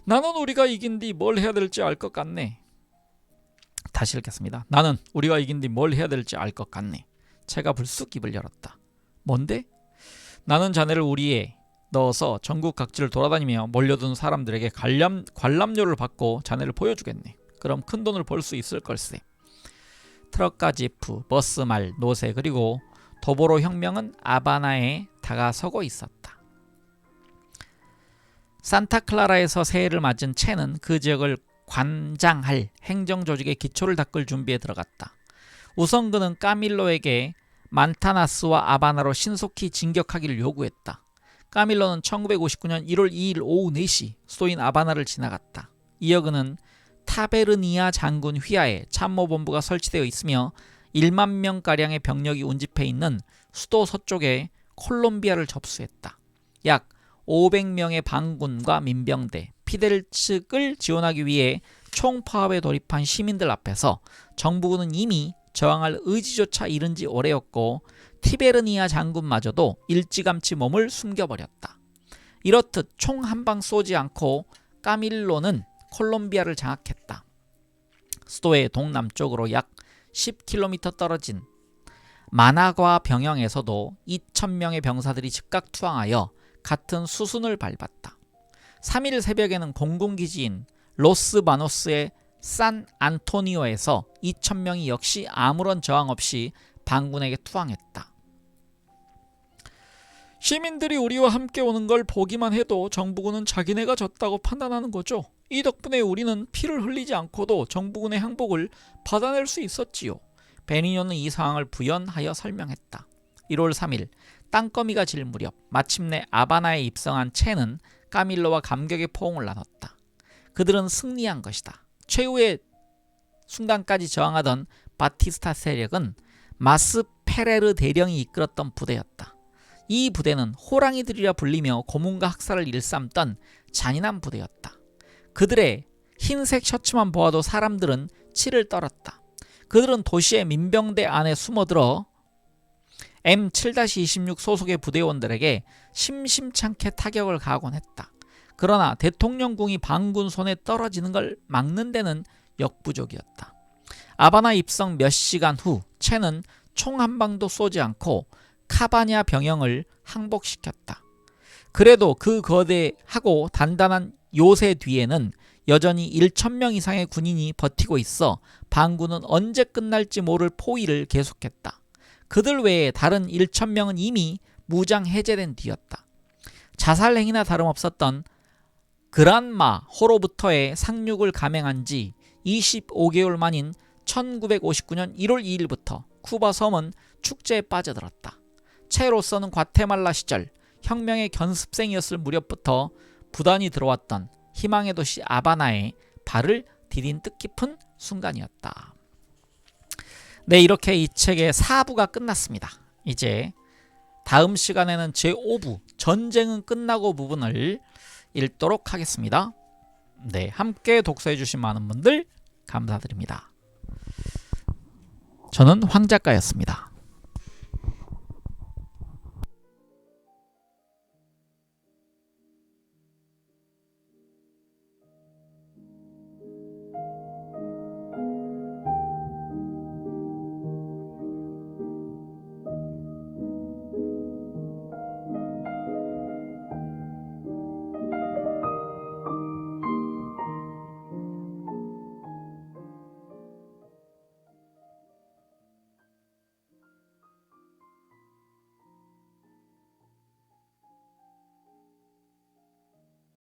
나는 우리가 이긴 뒤 뭘 해야 될지 알 것 같네. 다시 읽겠습니다. 나는 우리가 이긴 뒤 뭘 해야 될지 알 것 같네. 채가 불쑥 입을 열었다. 뭔데? 나는 자네를 우리에 넣어서 전국 각지를 돌아다니며 몰려든 사람들에게 관람료를 받고 자네를 보여주겠네. 그럼 큰 돈을 벌 수 있을 걸세. 트럭과 지프, 버스 말, 노새 그리고 도보로 혁명은 아바나에 다가서고 있었다. 산타클라라에서 새해를 맞은 채는 그 지역을 관장할 행정조직의 기초를 닦을 준비에 들어갔다. 우선 그는 까밀로에게 만타나스와 아바나로 신속히 진격하기를 요구했다. 까밀로는 1959년 1월 2일 오후 4시 수도인 아바나를 지나갔다. 이어 그는 타베르니아 장군 휘하에 참모본부가 설치되어 있으며 1만 명가량의 병력이 운집해 있는 수도 서쪽의 콜롬비아를 접수했다. 약 500명의 반군과 민병대, 피델 측을 지원하기 위해 총파업에 돌입한 시민들 앞에서 정부군은 이미 저항할 의지조차 잃은 지 오래였고 티베르니아 장군마저도 일찌감치 몸을 숨겨버렸다. 이렇듯 총 한 방 쏘지 않고 까밀로는 콜롬비아를 장악했다. 수도의 동남쪽으로 약 10km 떨어진 마나과 병영에서도 2,000명의 병사들이 즉각 투항하여 같은 수순을 밟았다. 3일 새벽에는 공군기지인 로스바노스의 산 안토니오에서 2,000명이 역시 아무런 저항 없이 반군에게 투항했다. 시민들이 우리와 함께 오는 걸 보기만 해도 정부군은 자기네가 졌다고 판단하는 거죠. 이 덕분에 우리는 피를 흘리지 않고도 정부군의 항복을 받아낼 수 있었지요. 베니뇨는 이 상황을 부연하여 설명했다. 1월 3일 땅거미가 질 무렵 마침내 아바나에 입성한 체는 까밀로와 감격의 포옹을 나눴다. 그들은 승리한 것이다. 최후의 순간까지 저항하던 바티스타 세력은 마스 페레르 대령이 이끌었던 부대였다. 이 부대는 호랑이들이라 불리며 고문과 학살을 일삼던 잔인한 부대였다. 그들의 흰색 셔츠만 보아도 사람들은 치를 떨었다. 그들은 도시의 민병대 안에 숨어들어 M7-26 소속의 부대원들에게 심심찮게 타격을 가하곤 했다. 그러나 대통령궁이 반군 손에 떨어지는 걸 막는 데는 역부족이었다. 아바나 입성 몇 시간 후 체는 총 한 방도 쏘지 않고 카바냐 병영을 항복시켰다. 그래도 그 거대하고 단단한 요새 뒤에는 여전히 1,000명 이상의 군인이 버티고 있어 반군은 언제 끝날지 모를 포위를 계속했다. 그들 외에 다른 1,000명은 이미 무장 해제된 뒤였다. 자살 행위나 다름없었던 그란마 호로부터의 상륙을 감행한 지 25개월 만인 1959년 1월 2일부터 쿠바 섬은 축제에 빠져들었다. 체로서는 과테말라 시절 혁명의 견습생이었을 무렵부터 부단히 들어왔던 희망의 도시 아바나에 발을 디딘 뜻깊은 순간이었다. 네, 이렇게 이 책의 4부가 끝났습니다. 이제 다음 시간에는 제5부 전쟁은 끝나고 부분을 읽도록 하겠습니다. 네, 함께 독서해 주신 많은 분들 감사드립니다. 저는 황 작가였습니다.